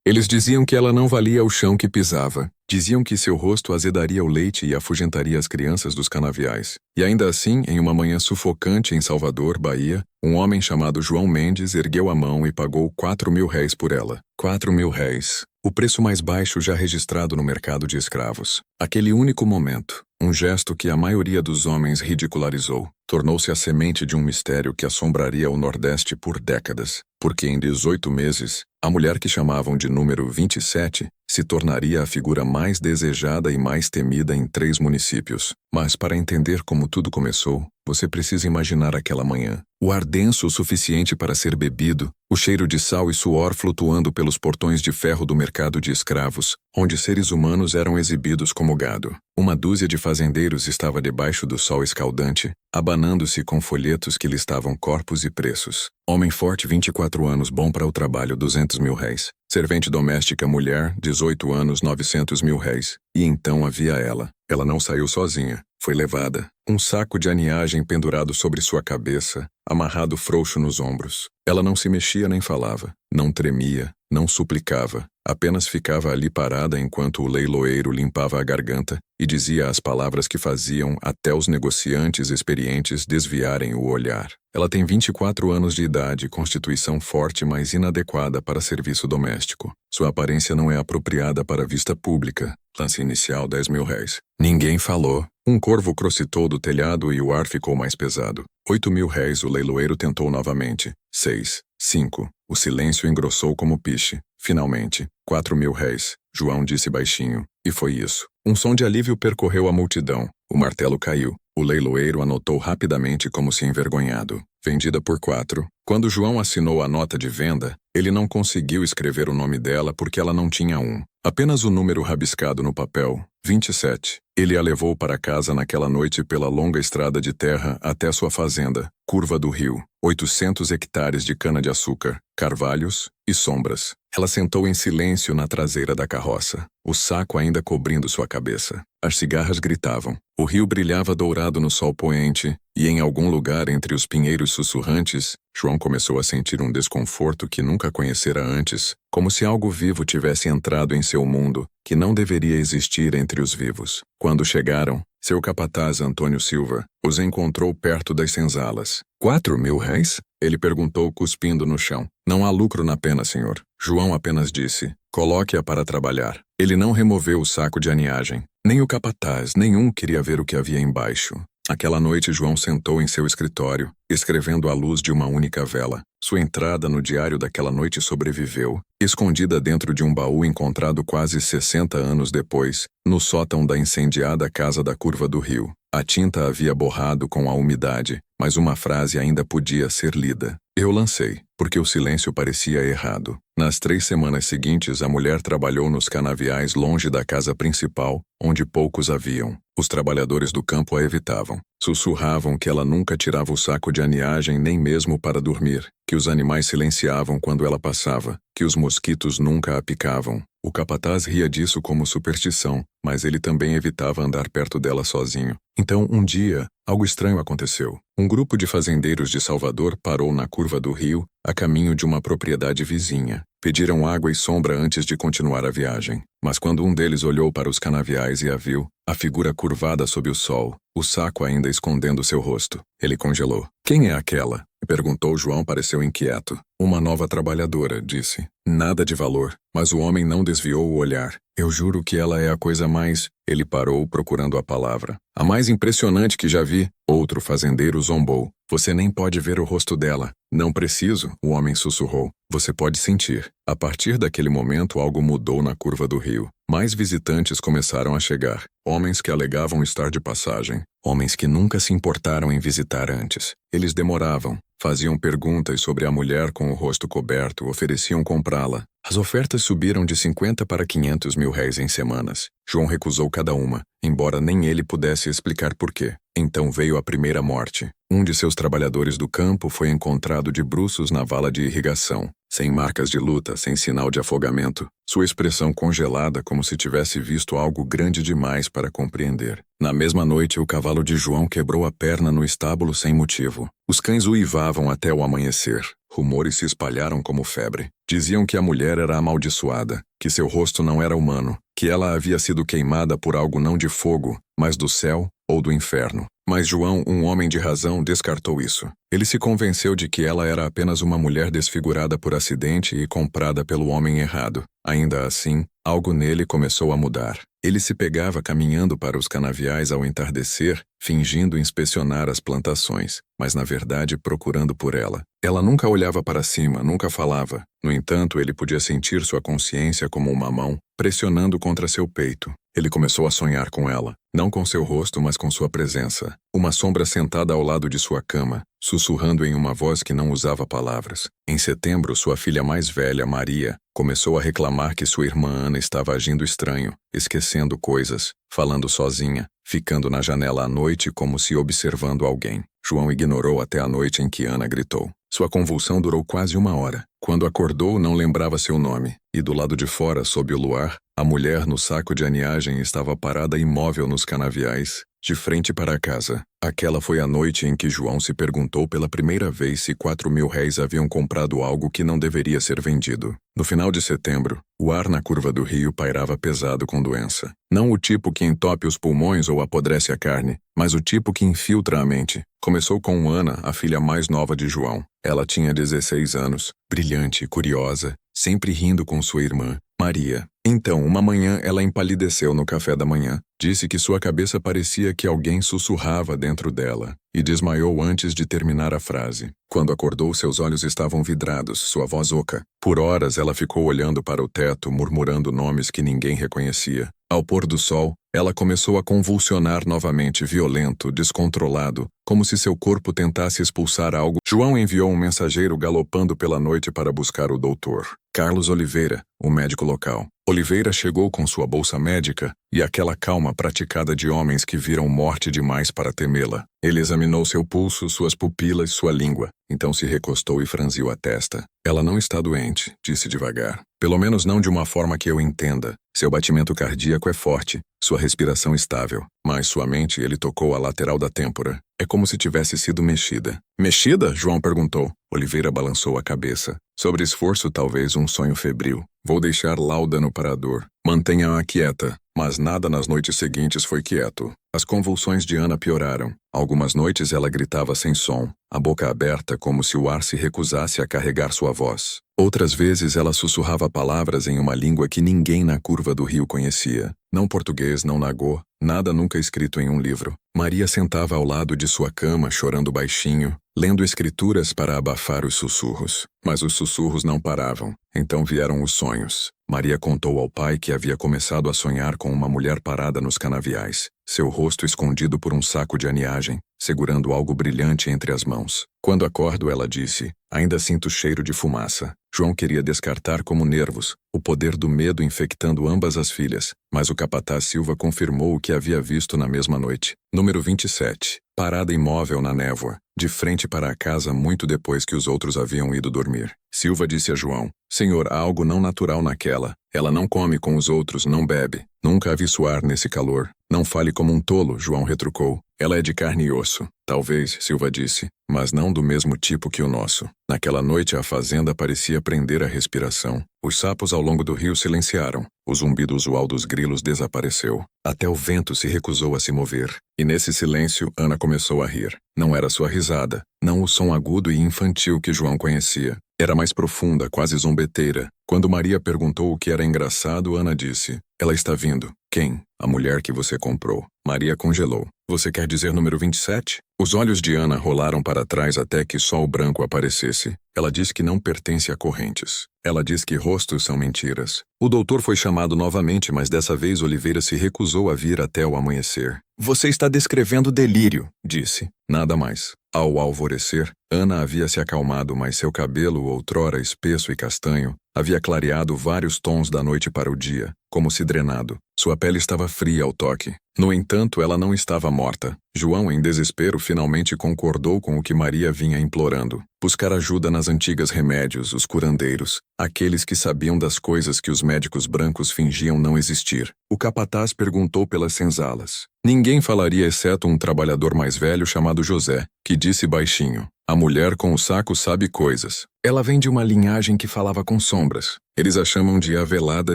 Eles diziam que ela não valia o chão que pisava. Diziam que seu rosto azedaria o leite e afugentaria as crianças dos canaviais. E ainda assim, em uma manhã sufocante em Salvador, Bahia, um homem chamado João Mendes ergueu a mão e pagou 4.000 réis por ela. 4.000 réis. O preço mais baixo já registrado no mercado de escravos. Aquele único momento, um gesto que a maioria dos homens ridicularizou, tornou-se a semente de um mistério que assombraria o Nordeste por décadas, porque em 18 meses, a mulher que chamavam de número 27 se tornaria a figura mais desejada e mais temida em 3 municípios. Mas para entender como tudo começou, você precisa imaginar aquela manhã. O ar denso o suficiente para ser bebido, o cheiro de sal e suor flutuando pelos portões de ferro do mercado de escravos, onde seres humanos eram exibidos como gado. Uma dúzia de fazendeiros estava debaixo do sol escaldante, abanando-se com folhetos que listavam corpos e preços. Homem forte, 24 anos, bom para o trabalho, 200.000 réis. Servente doméstica, mulher, 18 anos, 900.000 réis. E então havia ela. Ela não saiu sozinha. Foi levada. Um saco de aninhagem pendurado sobre sua cabeça, amarrado frouxo nos ombros. Ela não se mexia nem falava, não tremia, não suplicava, apenas ficava ali parada enquanto o leiloeiro limpava a garganta e dizia as palavras que faziam até os negociantes experientes desviarem o olhar. Ela tem 24 anos de idade, constituição forte, mas inadequada para serviço doméstico. Sua aparência não é apropriada para vista pública. Lance inicial, 10.000 réis. Ninguém falou. Um corvo crocitou do telhado e o ar ficou mais pesado. 8.000 réis, o leiloeiro tentou novamente. 6, 5. O silêncio engrossou como piche. Finalmente, 4.000 réis. João disse baixinho. E foi isso. Um som de alívio percorreu a multidão. O martelo caiu. O leiloeiro anotou rapidamente como se envergonhado. Vendida por 4. Quando João assinou a nota de venda, ele não conseguiu escrever o nome dela porque ela não tinha um. Apenas o número rabiscado no papel, 27. Ele a levou para casa naquela noite pela longa estrada de terra até sua fazenda, Curva do Rio. 800 hectares de cana-de-açúcar, carvalhos e sombras. Ela sentou em silêncio na traseira da carroça, o saco ainda cobrindo sua cabeça. As cigarras gritavam. O rio brilhava dourado no sol poente, e em algum lugar entre os pinheiros sussurrantes, João começou a sentir um desconforto que nunca conhecera antes, como se algo vivo tivesse entrado em seu mundo, que não deveria existir entre os vivos. Quando chegaram, seu capataz Antônio Silva os encontrou perto das senzalas. 4.000 réis? Ele perguntou, cuspindo no chão. Não há lucro na pena, senhor. João apenas disse, coloque-a para trabalhar. Ele não removeu o saco de aninhagem. Nem o capataz, nenhum queria ver o que havia embaixo. Aquela noite, João sentou em seu escritório, escrevendo à luz de uma única vela. Sua entrada no diário daquela noite sobreviveu, escondida dentro de um baú encontrado quase 60 anos depois, no sótão da incendiada casa da Curva do Rio. A tinta havia borrado com a umidade, mas uma frase ainda podia ser lida. Eu lancei, porque o silêncio parecia errado. Nas 3 semanas seguintes, a mulher trabalhou nos canaviais longe da casa principal, onde poucos haviam. Os trabalhadores do campo a evitavam. Sussurravam que ela nunca tirava o saco de aninhagem nem mesmo para dormir, que os animais silenciavam quando ela passava, que os mosquitos nunca a picavam. O capataz ria disso como superstição, mas ele também evitava andar perto dela sozinho. Então, um dia, algo estranho aconteceu. Um grupo de fazendeiros de Salvador parou na curva do rio, a caminho de uma propriedade vizinha. Pediram água e sombra antes de continuar a viagem. Mas quando um deles olhou para os canaviais e a viu, a figura curvada sob o sol, o saco ainda escondendo seu rosto, ele congelou. Quem é aquela? Perguntou. João, pareceu inquieto. Uma nova trabalhadora, disse. Nada de valor, mas o homem não desviou o olhar. Eu juro que ela é a coisa mais... Ele parou, procurando a palavra. A mais impressionante que já vi. Outro fazendeiro zombou. Você nem pode ver o rosto dela. Não preciso, o homem sussurrou. Você pode sentir. A partir daquele momento, algo mudou na curva do rio. Mais visitantes começaram a chegar. Homens que alegavam estar de passagem. Homens que nunca se importaram em visitar antes. Eles demoravam. Faziam perguntas sobre a mulher com o rosto coberto, ofereciam comprá-la. As ofertas subiram de 50 para 500.000 réis em semanas. João recusou cada uma, embora nem ele pudesse explicar por quê. Então veio a primeira morte. Um de seus trabalhadores do campo foi encontrado de bruços na vala de irrigação, sem marcas de luta, sem sinal de afogamento, sua expressão congelada como se tivesse visto algo grande demais para compreender. Na mesma noite, o cavalo de João quebrou a perna no estábulo sem motivo. Os cães uivavam até o amanhecer. Rumores se espalharam como febre. Diziam que a mulher era amaldiçoada, que seu rosto não era humano, que ela havia sido queimada por algo não de fogo, mas do céu ou do inferno. Mas João, um homem de razão, descartou isso. Ele se convenceu de que ela era apenas uma mulher desfigurada por acidente e comprada pelo homem errado. Ainda assim, algo nele começou a mudar. Ele se pegava caminhando para os canaviais ao entardecer, fingindo inspecionar as plantações, mas na verdade procurando por ela. Ela nunca olhava para cima, nunca falava. No entanto, ele podia sentir sua consciência como uma mão, pressionando contra seu peito. Ele começou a sonhar com ela, não com seu rosto, mas com sua presença. Uma sombra sentada ao lado de sua cama, sussurrando em uma voz que não usava palavras. Em setembro, sua filha mais velha, Maria, começou a reclamar que sua irmã Ana estava agindo estranho, esquecendo coisas, falando sozinha, ficando na janela à noite como se observando alguém. João ignorou até a noite em que Ana gritou. Sua convulsão durou quase 1 hora. Quando acordou, não lembrava seu nome, e do lado de fora, sob o luar, a mulher no saco de aniagem estava parada imóvel nos canaviais, de frente para a casa. Aquela foi a noite em que João se perguntou pela primeira vez se 4.000 réis haviam comprado algo que não deveria ser vendido. No final de setembro, o ar na curva do rio pairava pesado com doença. Não o tipo que entope os pulmões ou apodrece a carne, mas o tipo que infiltra a mente. Começou com Ana, a filha mais nova de João. Ela tinha 16 anos, brilhante, curiosa, sempre rindo com sua irmã, Maria. Então, uma manhã, ela empalideceu no café da manhã. Disse que sua cabeça parecia que alguém sussurrava dentro dela, e desmaiou antes de terminar a frase. Quando acordou, seus olhos estavam vidrados, sua voz oca. Por horas, ela ficou olhando para o teto, murmurando nomes que ninguém reconhecia. Ao pôr do sol, ela começou a convulsionar novamente, violento, descontrolado, como se seu corpo tentasse expulsar algo. João enviou um mensageiro galopando pela noite para buscar o doutor Carlos Oliveira, o médico local. Oliveira chegou com sua bolsa médica e aquela calma praticada de homens que viram morte demais para temê-la. Ele examinou seu pulso, suas pupilas, sua língua. Então se recostou e franziu a testa. Ela não está doente, disse devagar. Pelo menos não de uma forma que eu entenda. Seu batimento cardíaco é forte, sua respiração estável, mas sua mente ele tocou a lateral da têmpora. É como se tivesse sido mexida. Mexida? João perguntou. Oliveira balançou a cabeça. Sobre esforço, talvez um sonho febril. Vou deixar lauda no parador. Mantenha-a quieta. Mas nada nas noites seguintes foi quieto. As convulsões de Ana pioraram. Algumas noites ela gritava sem som, a boca aberta como se o ar se recusasse a carregar sua voz. Outras vezes ela sussurrava palavras em uma língua que ninguém na curva do rio conhecia. Não português, não nagô, nada nunca escrito em um livro. Maria sentava ao lado de sua cama, chorando baixinho, lendo escrituras para abafar os sussurros. Mas os sussurros não paravam. Então vieram os sonhos. Maria contou ao pai que havia começado a sonhar com uma mulher parada nos canaviais, seu rosto escondido por um saco de aniagem, segurando algo brilhante entre as mãos. Quando acordo, ela disse, ainda sinto cheiro de fumaça. João queria descartar como nervos, o poder do medo infectando ambas as filhas, mas o capataz Silva confirmou o que havia visto na mesma noite. Número 27. Parada imóvel na névoa, de frente para a casa muito depois que os outros haviam ido dormir. Silva disse a João, Senhor, há algo não natural naquela. Ela não come com os outros, não bebe. Nunca a vi suar nesse calor. Não fale como um tolo, João retrucou. Ela é de carne e osso. Talvez, Silva disse, mas não do mesmo tipo que o nosso. Naquela noite a fazenda parecia prender a respiração. Os sapos ao longo do rio silenciaram. O zumbido usual dos grilos desapareceu. Até o vento se recusou a se mover. E nesse silêncio, Ana começou a rir. Não era sua risada, não o som agudo e infantil que João conhecia. Era mais profunda, quase zombeteira. Quando Maria perguntou o que era engraçado, Ana disse, ela está vindo. Quem? A mulher que você comprou. Maria congelou. Você quer dizer número 27? Os olhos de Ana rolaram para trás até que só o branco aparecesse. Ela diz que não pertence a correntes. Ela diz que rostos são mentiras. O doutor foi chamado novamente, mas dessa vez Oliveira se recusou a vir até o amanhecer. Você está descrevendo delírio, disse. Nada mais. Ao alvorecer, Ana havia se acalmado, mas seu cabelo, outrora espesso e castanho, havia clareado vários tons da noite para o dia, como se drenado. Sua pele estava fria ao toque. No entanto, ela não estava morta. João, em desespero, finalmente concordou com o que Maria vinha implorando. Buscar ajuda nas antigas remédios, os curandeiros, aqueles que sabiam das coisas que os médicos brancos fingiam não existir. O capataz perguntou pelas senzalas. Ninguém falaria exceto um trabalhador mais velho chamado José, que disse baixinho: "A mulher com o saco sabe coisas. Ela vem de uma linhagem que falava com sombras. Eles a chamam de a velada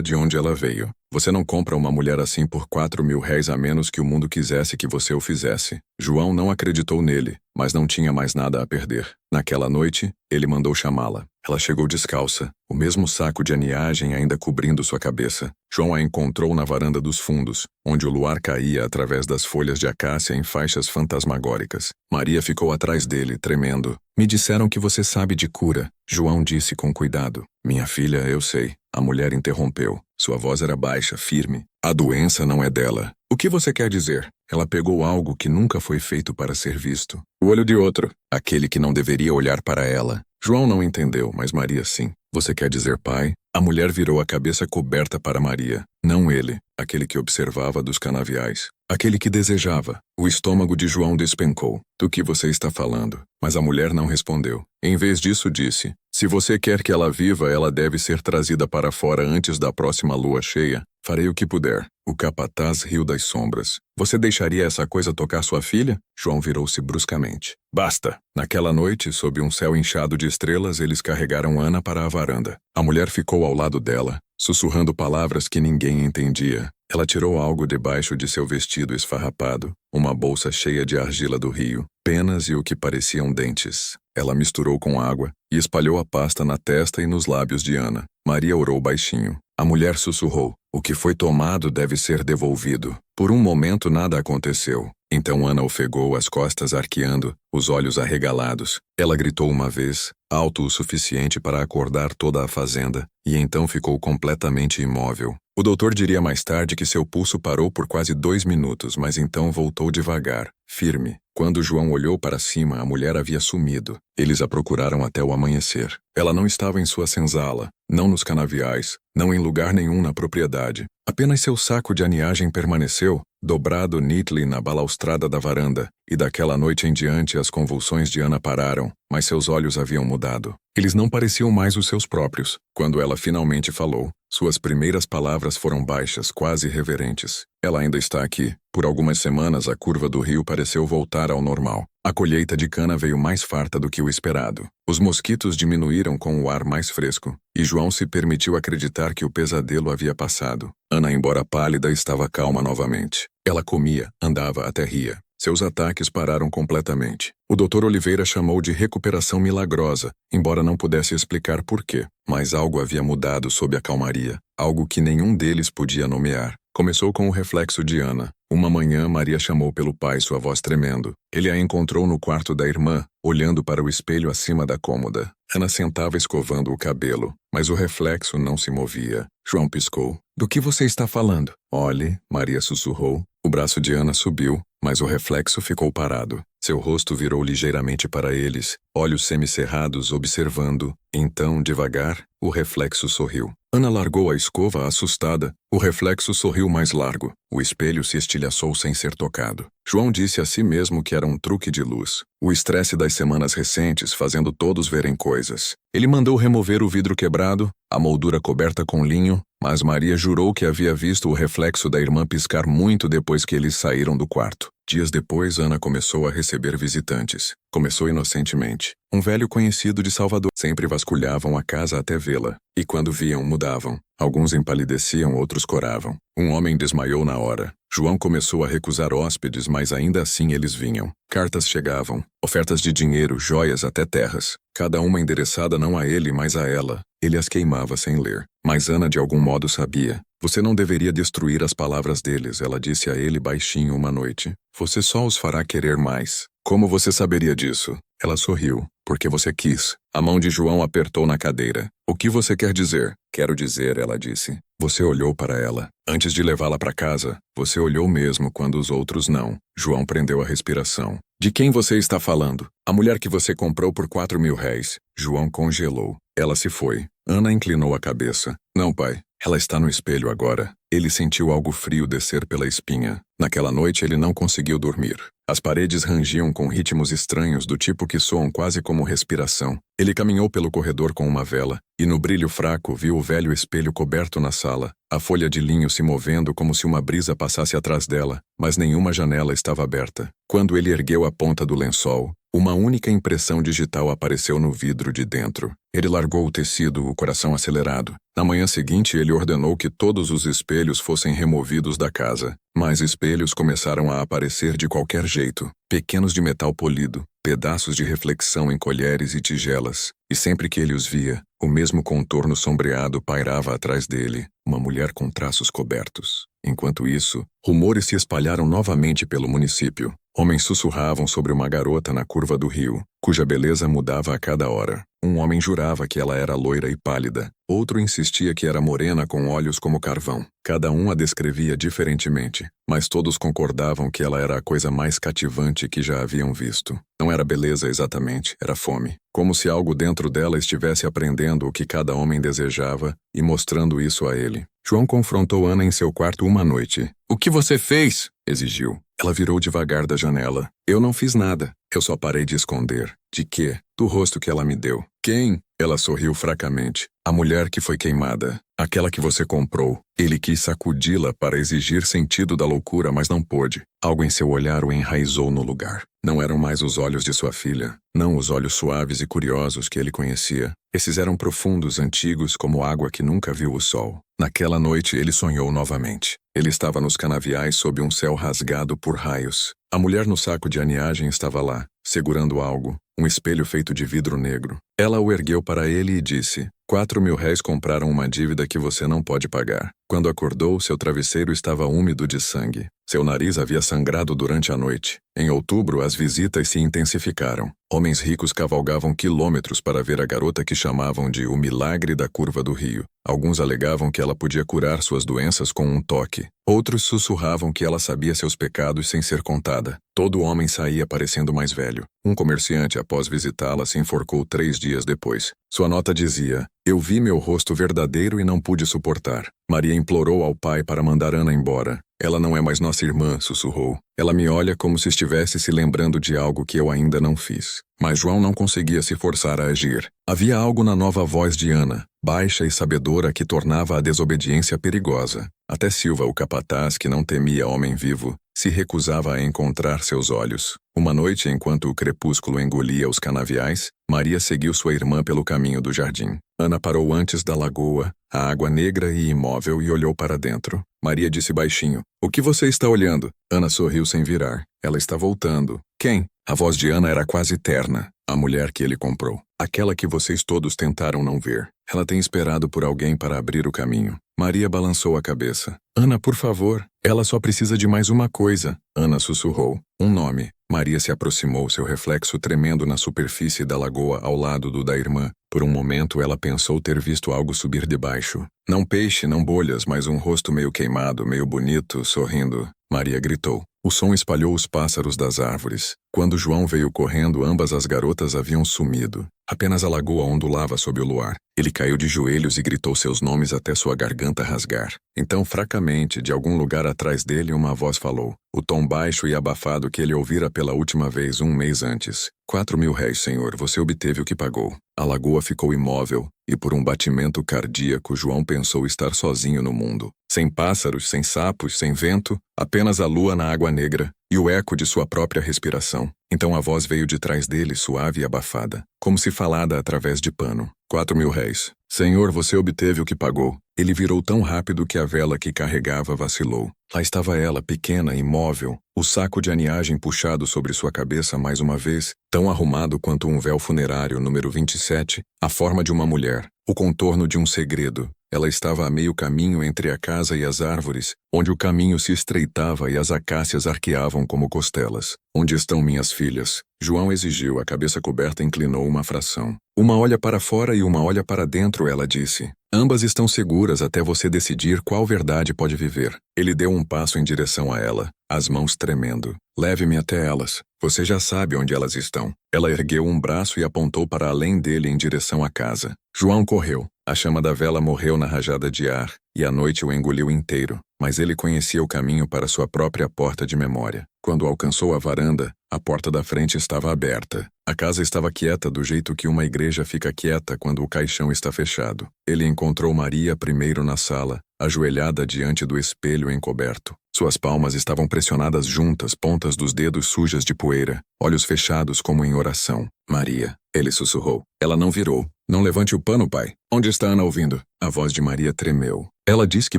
de onde ela veio. Você não compra uma mulher assim por 4.000 réis a menos que o mundo quisesse que você o fizesse." João não acreditou nele, mas não tinha mais nada a perder. Naquela noite, ele mandou chamá-la. Ela chegou descalça, o mesmo saco de aniagem ainda cobrindo sua cabeça. João a encontrou na varanda dos fundos, onde o luar caía através das folhas de acácia em faixas fantasmagóricas. Maria ficou atrás dele, tremendo. "Me disseram que você sabe de cura", João disse com cuidado. "Minha filha, eu sei." A mulher interrompeu. Sua voz era baixa, firme. "A doença não é dela." "O que você quer dizer?" Ela pegou algo que nunca foi feito para ser visto. O olho de outro, aquele que não deveria olhar para ela. João não entendeu, mas Maria sim. "Você quer dizer pai?" A mulher virou a cabeça coberta para Maria. Não ele, aquele que observava dos canaviais. Aquele que desejava. O estômago de João despencou. "Do que você está falando?" Mas a mulher não respondeu. Em vez disso, disse: "Se você quer que ela viva, ela deve ser trazida para fora antes da próxima lua cheia. Farei o que puder." O capataz riu das sombras. "Você deixaria essa coisa tocar sua filha?" João virou-se bruscamente. "Basta." Naquela noite, sob um céu inchado de estrelas, eles carregaram Ana para a varanda. A mulher ficou ao lado dela, sussurrando palavras que ninguém entendia. Ela tirou algo debaixo de seu vestido esfarrapado, uma bolsa cheia de argila do rio, penas e o que pareciam dentes. Ela misturou com água e espalhou a pasta na testa e nos lábios de Ana. Maria orou baixinho. A mulher sussurrou: "O que foi tomado deve ser devolvido." Por um momento nada aconteceu. Então Ana ofegou, as costas arqueando, os olhos arregalados. Ela gritou uma vez, alto o suficiente para acordar toda a fazenda, e então ficou completamente imóvel. O doutor diria mais tarde que seu pulso parou por quase 2 minutos, mas então voltou devagar, firme. Quando João olhou para cima, a mulher havia sumido. Eles a procuraram até o amanhecer. Ela não estava em sua senzala, não nos canaviais, não em lugar nenhum na propriedade. Apenas seu saco de aniagem permaneceu, dobrado nitely na balaustrada da varanda, e daquela noite em diante as convulsões de Ana pararam, mas seus olhos haviam mudado. Eles não pareciam mais os seus próprios. Quando ela finalmente falou, suas primeiras palavras foram baixas, quase reverentes. "Ela ainda está aqui." Por algumas semanas a curva do rio pareceu voltar ao normal. A colheita de cana veio mais farta do que o esperado. Os mosquitos diminuíram com o ar mais fresco, e João se permitiu acreditar que o pesadelo havia passado. Ana, embora pálida, estava calma novamente. Ela comia, andava, até ria. Seus ataques pararam completamente. O Dr. Oliveira chamou de recuperação milagrosa, embora não pudesse explicar por quê. Mas algo havia mudado sob a calmaria, algo que nenhum deles podia nomear. Começou com o reflexo de Ana. Uma manhã, Maria chamou pelo pai, sua voz tremendo. Ele a encontrou no quarto da irmã, olhando para o espelho acima da cômoda. Ana sentava escovando o cabelo, mas o reflexo não se movia. João piscou. "Do que você está falando?" "Olhe", Maria sussurrou. O braço de Ana subiu, mas o reflexo ficou parado. Seu rosto virou ligeiramente para eles, olhos semicerrados observando. Então, devagar, o reflexo sorriu. Ana largou a escova assustada. O reflexo sorriu mais largo. O espelho se estilhaçou sem ser tocado. João disse a si mesmo que era um truque de luz. O estresse das semanas recentes fazendo todos verem coisas. Ele mandou remover o vidro quebrado, a moldura coberta com linho, mas Maria jurou que havia visto o reflexo da irmã piscar muito depois que eles saíram do quarto. Dias depois, Ana começou a receber visitantes. Começou inocentemente. Um velho conhecido de Salvador. Sempre vasculhavam a casa até vê-la. E quando viam, mudavam. Alguns empalideciam, outros coravam. Um homem desmaiou na hora. João começou a recusar hóspedes, mas ainda assim eles vinham. Cartas chegavam, ofertas de dinheiro, joias, até terras. Cada uma endereçada não a ele, mas a ela. Ele as queimava sem ler. Mas Ana de algum modo sabia. "Você não deveria destruir as palavras deles", ela disse a ele baixinho uma noite. "Você só os fará querer mais." "Como você saberia disso?" Ela sorriu. "Porque você quis." A mão de João apertou na cadeira. "O que você quer dizer?" "Quero dizer", ela disse. "Você olhou para ela. Antes de levá-la para casa, você olhou mesmo quando os outros não." João prendeu a respiração. "De quem você está falando?" "A mulher que você comprou por 4.000 réis." João congelou. Ela se foi. Ana inclinou a cabeça. "Não, pai. Ela está no espelho agora. Ele sentiu algo frio descer pela espinha. Naquela noite ele não conseguiu dormir. As paredes rangiam com ritmos estranhos do tipo que soam quase como respiração. Ele caminhou pelo corredor com uma vela, e no brilho fraco viu o velho espelho coberto na sala, a folha de linho se movendo como se uma brisa passasse atrás dela, mas nenhuma janela estava aberta. Quando ele ergueu a ponta do lençol, uma única impressão digital apareceu no vidro de dentro. Ele largou o tecido, o coração acelerado. Na manhã seguinte, ele ordenou que todos os espelhos fossem removidos da casa. Mais espelhos começaram a aparecer de qualquer jeito, pequenos de metal polido, pedaços de reflexão em colheres e tigelas. E sempre que ele os via, o mesmo contorno sombreado pairava atrás dele, uma mulher com traços cobertos. Enquanto isso, rumores se espalharam novamente pelo município. Homens sussurravam sobre uma garota na curva do rio, cuja beleza mudava a cada hora. Um homem jurava que ela era loira e pálida. Outro insistia que era morena com olhos como carvão. Cada um a descrevia diferentemente, mas todos concordavam que ela era a coisa mais cativante que já haviam visto. Não era beleza exatamente, era fome. Como se algo dentro dela estivesse aprendendo o que cada homem desejava e mostrando isso a ele. João confrontou Ana em seu quarto uma noite. "O que você fez?" exigiu. Ela virou devagar da janela. "Eu não fiz nada. Eu só parei de esconder." "De quê?" "Do rosto que ela me deu." "Quem?" Ela sorriu fracamente. "A mulher que foi queimada. Aquela que você comprou." Ele quis sacudi-la para exigir sentido da loucura, mas não pôde. Algo em seu olhar o enraizou no lugar. Não eram mais os olhos de sua filha. Não os olhos suaves e curiosos que ele conhecia. Esses eram profundos, antigos, como água que nunca viu o sol. Naquela noite ele sonhou novamente. Ele estava nos canaviais sob um céu rasgado por raios. A mulher no saco de aniagem estava lá, segurando algo, um espelho feito de vidro negro. Ela o ergueu para ele e disse: R$ 4.000 compraram uma dívida que você não pode pagar. Quando acordou, seu travesseiro estava úmido de sangue. Seu nariz havia sangrado durante a noite. Em outubro, as visitas se intensificaram. Homens ricos cavalgavam quilômetros para ver a garota que chamavam de o milagre da curva do rio. Alguns alegavam que ela podia curar suas doenças com um toque. Outros sussurravam que ela sabia seus pecados sem ser contada. Todo homem saía parecendo mais velho. Um comerciante, após visitá-la, se enforcou 3 dias depois. Sua nota dizia: "Eu vi meu rosto verdadeiro e não pude suportar." Maria implorou ao pai para mandar Ana embora. "Ela não é mais nossa irmã", sussurrou. "Ela me olha como se estivesse se lembrando de algo que eu ainda não fiz." Mas João não conseguia se forçar a agir. Havia algo na nova voz de Ana, baixa e sabedora, que tornava a desobediência perigosa. Até Silva, o capataz, que não temia homem vivo, se recusava a encontrar seus olhos. Uma noite, enquanto o crepúsculo engolia os canaviais, Maria seguiu sua irmã pelo caminho do jardim. Ana parou antes da lagoa, a água negra e imóvel, e olhou para dentro. Maria disse baixinho: "O que você está olhando?" Ana sorriu sem virar. Ela está voltando. "Quem?" A voz de Ana era quase terna. "A mulher que ele comprou. Aquela que vocês todos tentaram não ver. Ela tem esperado por alguém para abrir o caminho." Maria balançou a cabeça. "Ana, por favor. Ela só precisa de mais uma coisa." Ana sussurrou: "Um nome." Maria se aproximou, seu reflexo tremendo na superfície da lagoa ao lado do da irmã. Por um momento ela pensou ter visto algo subir de baixo. Não peixe, não bolhas, mas um rosto meio queimado, meio bonito, sorrindo. Maria gritou. O som espalhou os pássaros das árvores. Quando João veio correndo, ambas as garotas haviam sumido. Apenas a lagoa ondulava sob o luar. Ele caiu de joelhos e gritou seus nomes até sua garganta rasgar. Então, fracamente, de algum lugar atrás dele, uma voz falou. O tom baixo e abafado que ele ouvira pela última vez 1 mês antes. R$ 4.000, senhor, você obteve o que pagou. A lagoa ficou imóvel, e por um batimento cardíaco João pensou estar sozinho no mundo. Sem pássaros, sem sapos, sem vento, apenas a lua na água negra, e o eco de sua própria respiração. Então a voz veio de trás dele, suave e abafada, como se falada através de pano. R$ 4.000. Senhor, você obteve o que pagou. Ele virou tão rápido que a vela que carregava vacilou. Lá estava ela, pequena, imóvel, o saco de aniagem puxado sobre sua cabeça mais uma vez, tão arrumado quanto um véu funerário número 27, a forma de uma mulher, o contorno de um segredo. Ela estava a meio caminho entre a casa e as árvores, onde o caminho se estreitava e as acácias arqueavam como costelas. Onde estão minhas filhas? João exigiu, a cabeça coberta inclinou uma fração. Uma olha para fora e uma olha para dentro, ela disse. Ambas estão seguras até você decidir qual verdade pode viver. Ele deu um passo em direção a ela, as mãos tremendo. Leve-me até elas. Você já sabe onde elas estão. Ela ergueu um braço e apontou para além dele em direção à casa. João correu. A chama da vela morreu na rajada de ar, e a noite o engoliu inteiro, mas ele conhecia o caminho para sua própria porta de memória. Quando alcançou a varanda, a porta da frente estava aberta. A casa estava quieta do jeito que uma igreja fica quieta quando o caixão está fechado. Ele encontrou Maria primeiro na sala, ajoelhada diante do espelho encoberto. Suas palmas estavam pressionadas juntas, pontas dos dedos sujas de poeira, olhos fechados como em oração. Maria, ele sussurrou. Ela não virou. Não levante o pano, pai. Onde está Ana ouvindo? A voz de Maria tremeu. Ela diz que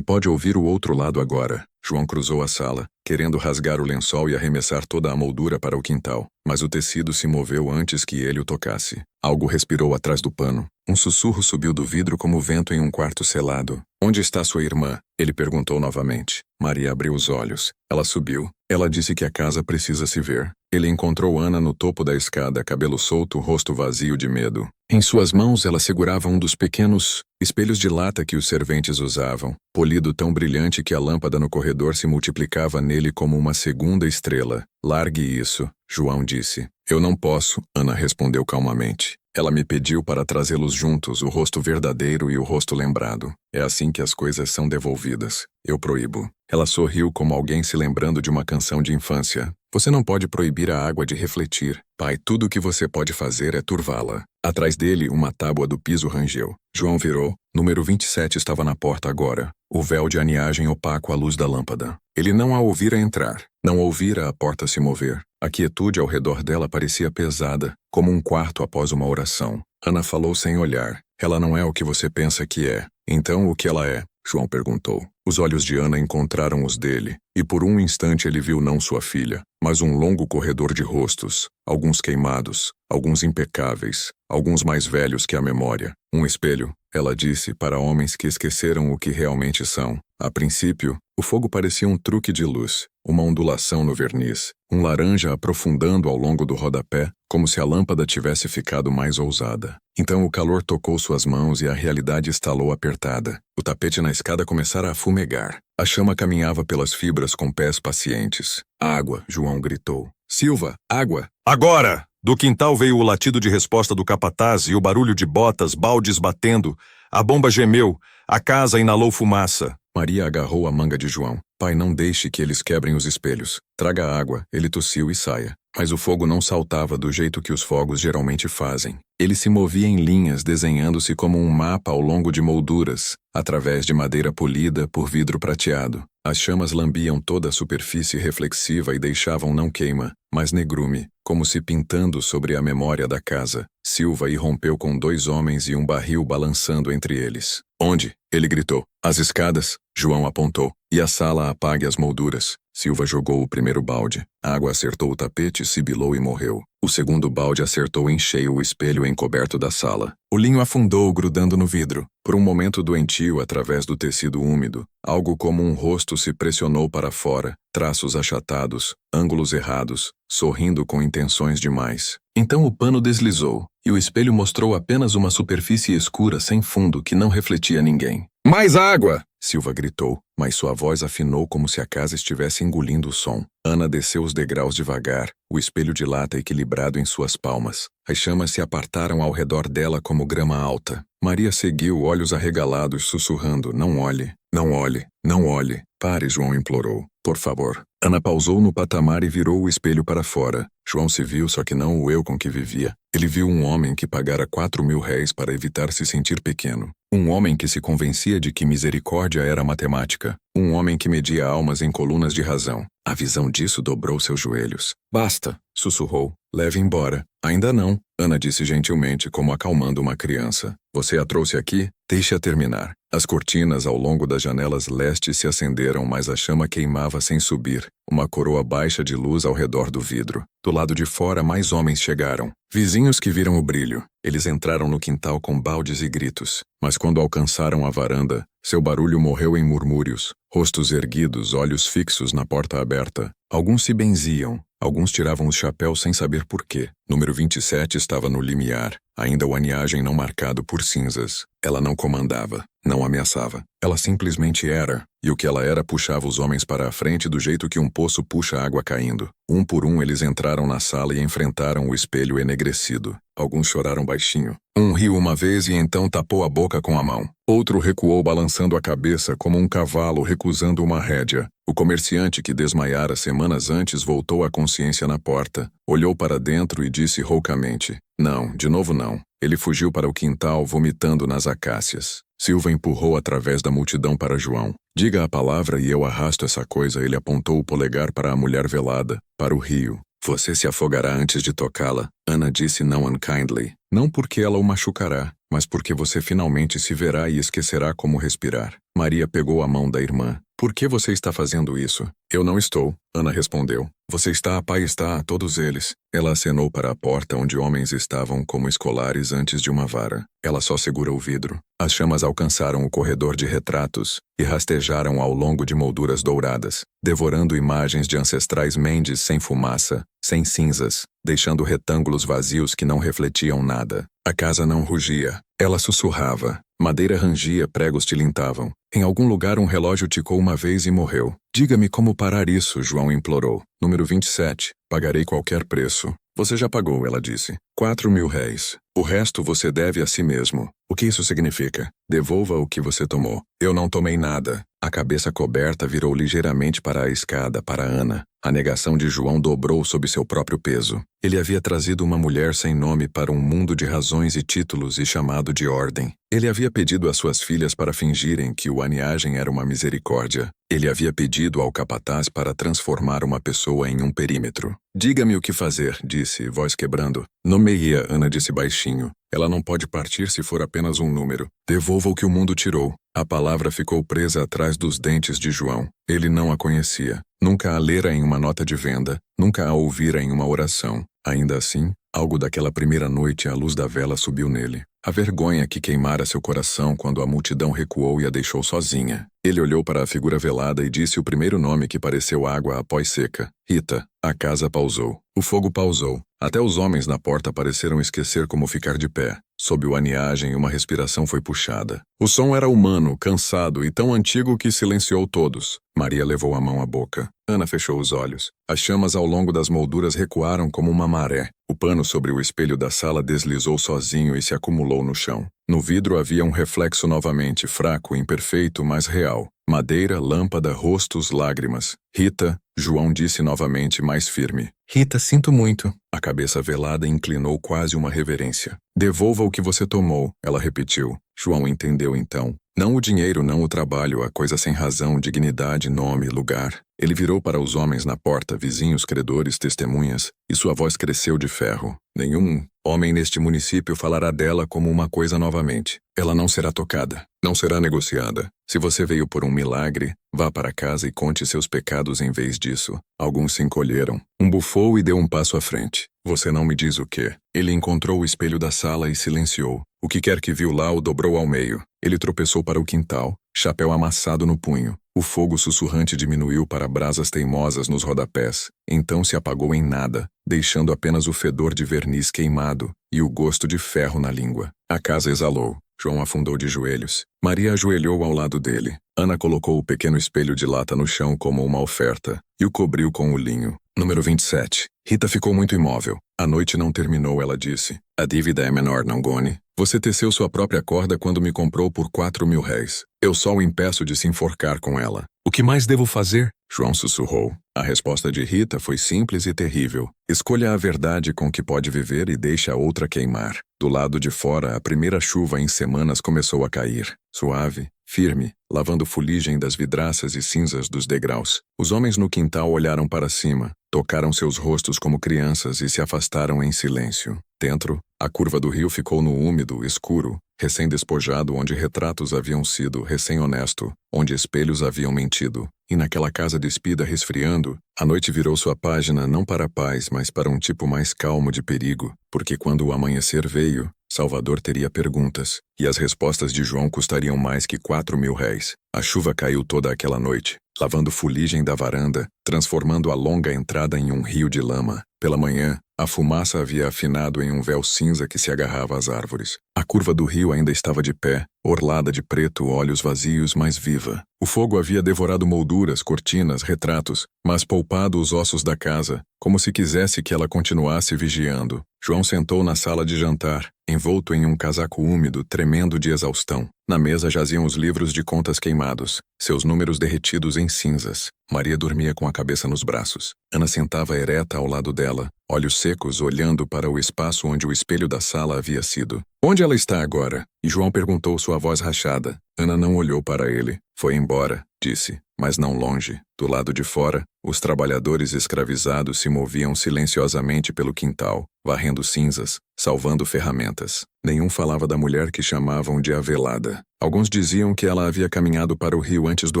pode ouvir o outro lado agora. João cruzou a sala, querendo rasgar o lençol e arremessar toda a moldura para o quintal, mas o tecido se moveu antes que ele o tocasse. Algo respirou atrás do pano. Um sussurro subiu do vidro como vento em um quarto selado. Onde está sua irmã? Ele perguntou novamente. Maria abriu os olhos. Ela subiu. Ela disse que a casa precisa se ver. Ele encontrou Ana no topo da escada, cabelo solto, rosto vazio de medo. Em suas mãos ela segurava um dos pequenos espelhos de lata que os serventes usavam, polido tão brilhante que a lâmpada no corredor se multiplicava nele como uma segunda estrela. Largue isso, João disse. Eu não posso, Ana respondeu calmamente. Ela me pediu para trazê-los juntos, o rosto verdadeiro e o rosto lembrado. É assim que as coisas são devolvidas. Eu proíbo. Ela sorriu como alguém se lembrando de uma canção de infância. Você não pode proibir a água de refletir. Pai, tudo o que você pode fazer é turvá-la. Atrás dele, uma tábua do piso rangeu. João virou. Número 27 estava na porta agora. O véu de aniagem opaco à luz da lâmpada. Ele não a ouvira entrar. Não ouvira a porta se mover. A quietude ao redor dela parecia pesada, como um quarto após uma oração. Ana falou sem olhar. Ela não é o que você pensa que é. Então, o que ela é? João perguntou. Os olhos de Ana encontraram os dele, e por um instante ele viu não sua filha, mas um longo corredor de rostos, alguns queimados, alguns impecáveis, alguns mais velhos que a memória. Um espelho, ela disse, para homens que esqueceram o que realmente são. A princípio, o fogo parecia um truque de luz, uma ondulação no verniz, um laranja aprofundando ao longo do rodapé, como se a lâmpada tivesse ficado mais ousada. Então o calor tocou suas mãos e a realidade estalou apertada. O tapete na escada começara a fumegar. A chama caminhava pelas fibras com pés pacientes. Água, João gritou. Silva, água! Agora! Do quintal veio o latido de resposta do capataz e o barulho de botas, baldes batendo. A bomba gemeu. A casa inalou fumaça. Maria agarrou a manga de João. Pai, não deixe que eles quebrem os espelhos. Traga água. Ele tossiu e saia. Mas o fogo não saltava do jeito que os fogos geralmente fazem. Ele se movia em linhas, desenhando-se como um mapa ao longo de molduras, através de madeira polida por vidro prateado. As chamas lambiam toda a superfície reflexiva e deixavam não queima, mas negrume, como se pintando sobre a memória da casa. Silva irrompeu com 2 homens e um barril balançando entre eles. Onde? Ele gritou. As escadas, João apontou. E a sala apague as molduras. Silva jogou o primeiro balde. A água acertou o tapete, sibilou e morreu. O segundo balde acertou em cheio o espelho encoberto da sala. O linho afundou, grudando no vidro. Por um momento doentio, através do tecido úmido, algo como um rosto se pressionou para fora, traços achatados, ângulos errados, sorrindo com intenções demais. Então o pano deslizou, e o espelho mostrou apenas uma superfície escura sem fundo que não refletia ninguém. Mais água! Silva gritou, mas sua voz afinou como se a casa estivesse engolindo o som. Ana desceu os degraus devagar, o espelho de lata equilibrado em suas palmas. As chamas se apartaram ao redor dela como grama alta. Maria seguiu, olhos arregalados, sussurrando, não olhe, não olhe, não olhe. Pare, João implorou. Por favor. Ana pausou no patamar e virou o espelho para fora. João se viu, só que não o eu com que vivia. Ele viu um homem que pagara 4.000 réis para evitar se sentir pequeno. Um homem que se convencia de que misericórdia era matemática. Um homem que media almas em colunas de razão. A visão disso dobrou seus joelhos. Basta, sussurrou. Leve embora. Ainda não, Ana disse gentilmente, como acalmando uma criança. Você a trouxe aqui? Deixe-a terminar. As cortinas ao longo das janelas leste se acenderam, mas a chama queimava sem subir. Uma coroa baixa de luz ao redor do vidro. Do lado de fora, mais homens chegaram. Vizinhos que viram o brilho. Eles entraram no quintal com baldes e gritos. Mas quando alcançaram a varanda, seu barulho morreu em murmúrios. Rostos erguidos, olhos fixos na porta aberta. Alguns se benziam. Alguns tiravam os chapéus sem saber por quê. Número 27 estava no limiar, ainda o aniagem não marcado por cinzas. Ela não comandava, não ameaçava. Ela simplesmente era, e o que ela era puxava os homens para a frente do jeito que um poço puxa água caindo. Um por um eles entraram na sala e enfrentaram o espelho enegrecido. Alguns choraram baixinho. Um riu uma vez e então tapou a boca com a mão. Outro recuou balançando a cabeça como um cavalo recusando uma rédea. O comerciante que desmaiara semanas antes voltou à consciência na porta, olhou para dentro e disse roucamente: "Não, de novo não." Ele fugiu para o quintal, vomitando nas acácias. Silva empurrou através da multidão para João. "Diga a palavra e eu arrasto essa coisa." Ele apontou o polegar para a mulher velada, para o rio. "Você se afogará antes de tocá-la." Ana disse não unkindly. Não porque ela o machucará, mas porque você finalmente se verá e esquecerá como respirar. Maria pegou a mão da irmã. "Por que você está fazendo isso?" "Eu não estou," Ana respondeu. "Você está, pai está, a todos eles." Ela acenou para a porta onde homens estavam como escolares antes de uma vara. Ela só segura o vidro. As chamas alcançaram o corredor de retratos e rastejaram ao longo de molduras douradas, devorando imagens de ancestrais mendes sem fumaça, sem cinzas, deixando retângulos vazios que não refletiam nada. A casa não rugia. Ela sussurrava. Madeira rangia, pregos tilintavam. Em algum lugar um relógio ticou uma vez e morreu. "Diga-me como parar isso," João implorou. "Número 27. Pagarei qualquer preço." "Você já pagou," ela disse. 4.000 réis. "O resto você deve a si mesmo." "O que isso significa?" "Devolva o que você tomou." "Eu não tomei nada." A cabeça coberta virou ligeiramente para a escada, para Ana. A negação de João dobrou sob seu próprio peso. Ele havia trazido uma mulher sem nome para um mundo de razões e títulos e chamado de ordem. Ele havia pedido às suas filhas para fingirem que o aniagem era uma misericórdia. Ele havia pedido ao capataz para transformar uma pessoa em um perímetro. "Diga-me o que fazer," disse, voz quebrando. "Nomeia," Ana disse baixinho. "Ela não pode partir se for apenas um número. Devolva o que o mundo tirou." A palavra ficou presa atrás dos dentes de João. Ele não a conhecia. Nunca a lera em uma nota de venda. Nunca a ouvira em uma oração. Ainda assim, algo daquela primeira noite à luz da vela subiu nele. A vergonha que queimara seu coração quando a multidão recuou e a deixou sozinha. Ele olhou para a figura velada e disse o primeiro nome que pareceu água após seca. "Rita." A casa pausou. O fogo pausou. Até os homens na porta pareceram esquecer como ficar de pé. Sob o aniagem, uma respiração foi puxada. O som era humano, cansado e tão antigo que silenciou todos. Maria levou a mão à boca. Ana fechou os olhos. As chamas ao longo das molduras recuaram como uma maré. O pano sobre o espelho da sala deslizou sozinho e se acumulou no chão. No vidro havia um reflexo novamente, fraco, imperfeito, mas real. Madeira, lâmpada, rostos, lágrimas. "Rita," João disse novamente, mais firme. "Rita, sinto muito." A cabeça velada inclinou quase uma reverência. "Devolva o que você tomou," ela repetiu. João entendeu então. Não o dinheiro, não o trabalho, a coisa sem razão, dignidade, nome, lugar. Ele virou para os homens na porta, vizinhos, credores, testemunhas, e sua voz cresceu de ferro. "Nenhum homem neste município falará dela como uma coisa novamente. Ela não será tocada, não será negociada. Se você veio por um milagre, vá para casa e conte seus pecados em vez disso." Alguns se encolheram. Um bufou e deu um passo à frente. "Você não me diz o quê?" Ele encontrou o espelho da sala e silenciou. O que quer que viu lá o dobrou ao meio. Ele tropeçou para o quintal, chapéu amassado no punho. O fogo sussurrante diminuiu para brasas teimosas nos rodapés. Então se apagou em nada, deixando apenas o fedor de verniz queimado e o gosto de ferro na língua. A casa exalou. João afundou de joelhos. Maria ajoelhou ao lado dele. Ana colocou o pequeno espelho de lata no chão como uma oferta e o cobriu com o linho. Número 27. Rita ficou muito imóvel. A noite não terminou, ela disse. "A dívida é menor, não, Goni? Você teceu sua própria corda quando me comprou por 4.000 réis. Eu só o impeço de se enforcar com ela." "O que mais devo fazer?" João sussurrou. A resposta de Rita foi simples e terrível. "Escolha a verdade com que pode viver e deixe a outra queimar." Do lado de fora, a primeira chuva em semanas começou a cair. Suave, firme, lavando fuligem das vidraças e cinzas dos degraus. Os homens no quintal olharam para cima, tocaram seus rostos como crianças e se afastaram em silêncio. Dentro, a curva do rio ficou no úmido, escuro, recém-despojado onde retratos haviam sido recém-honesto, onde espelhos haviam mentido. E naquela casa despida resfriando, a noite virou sua página não para a paz, mas para um tipo mais calmo de perigo, porque quando o amanhecer veio, Salvador teria perguntas, e as respostas de João custariam mais que 4.000 réis. A chuva caiu toda aquela noite, lavando fuligem da varanda, transformando a longa entrada em um rio de lama. Pela manhã, a fumaça havia afinado em um véu cinza que se agarrava às árvores. A curva do rio ainda estava de pé, orlada de preto, olhos vazios, mas viva. O fogo havia devorado molduras, cortinas, retratos, mas poupado os ossos da casa, como se quisesse que ela continuasse vigiando. João sentou na sala de jantar, envolto em um casaco úmido, tremendo de exaustão. Na mesa jaziam os livros de contas queimados, seus números derretidos em cinzas. Maria dormia com a cabeça nos braços. Ana sentava ereta ao lado dela, olhos secos, olhando para o espaço onde o espelho da sala havia sido. Onde ela está agora? E João perguntou, sua voz rachada. Ana não olhou para ele. Foi embora, disse, mas não longe. Do lado de fora, os trabalhadores escravizados se moviam silenciosamente pelo quintal, varrendo cinzas, salvando ferramentas. Nenhum falava da mulher que chamavam de Avelada. Alguns diziam que ela havia caminhado para o rio antes do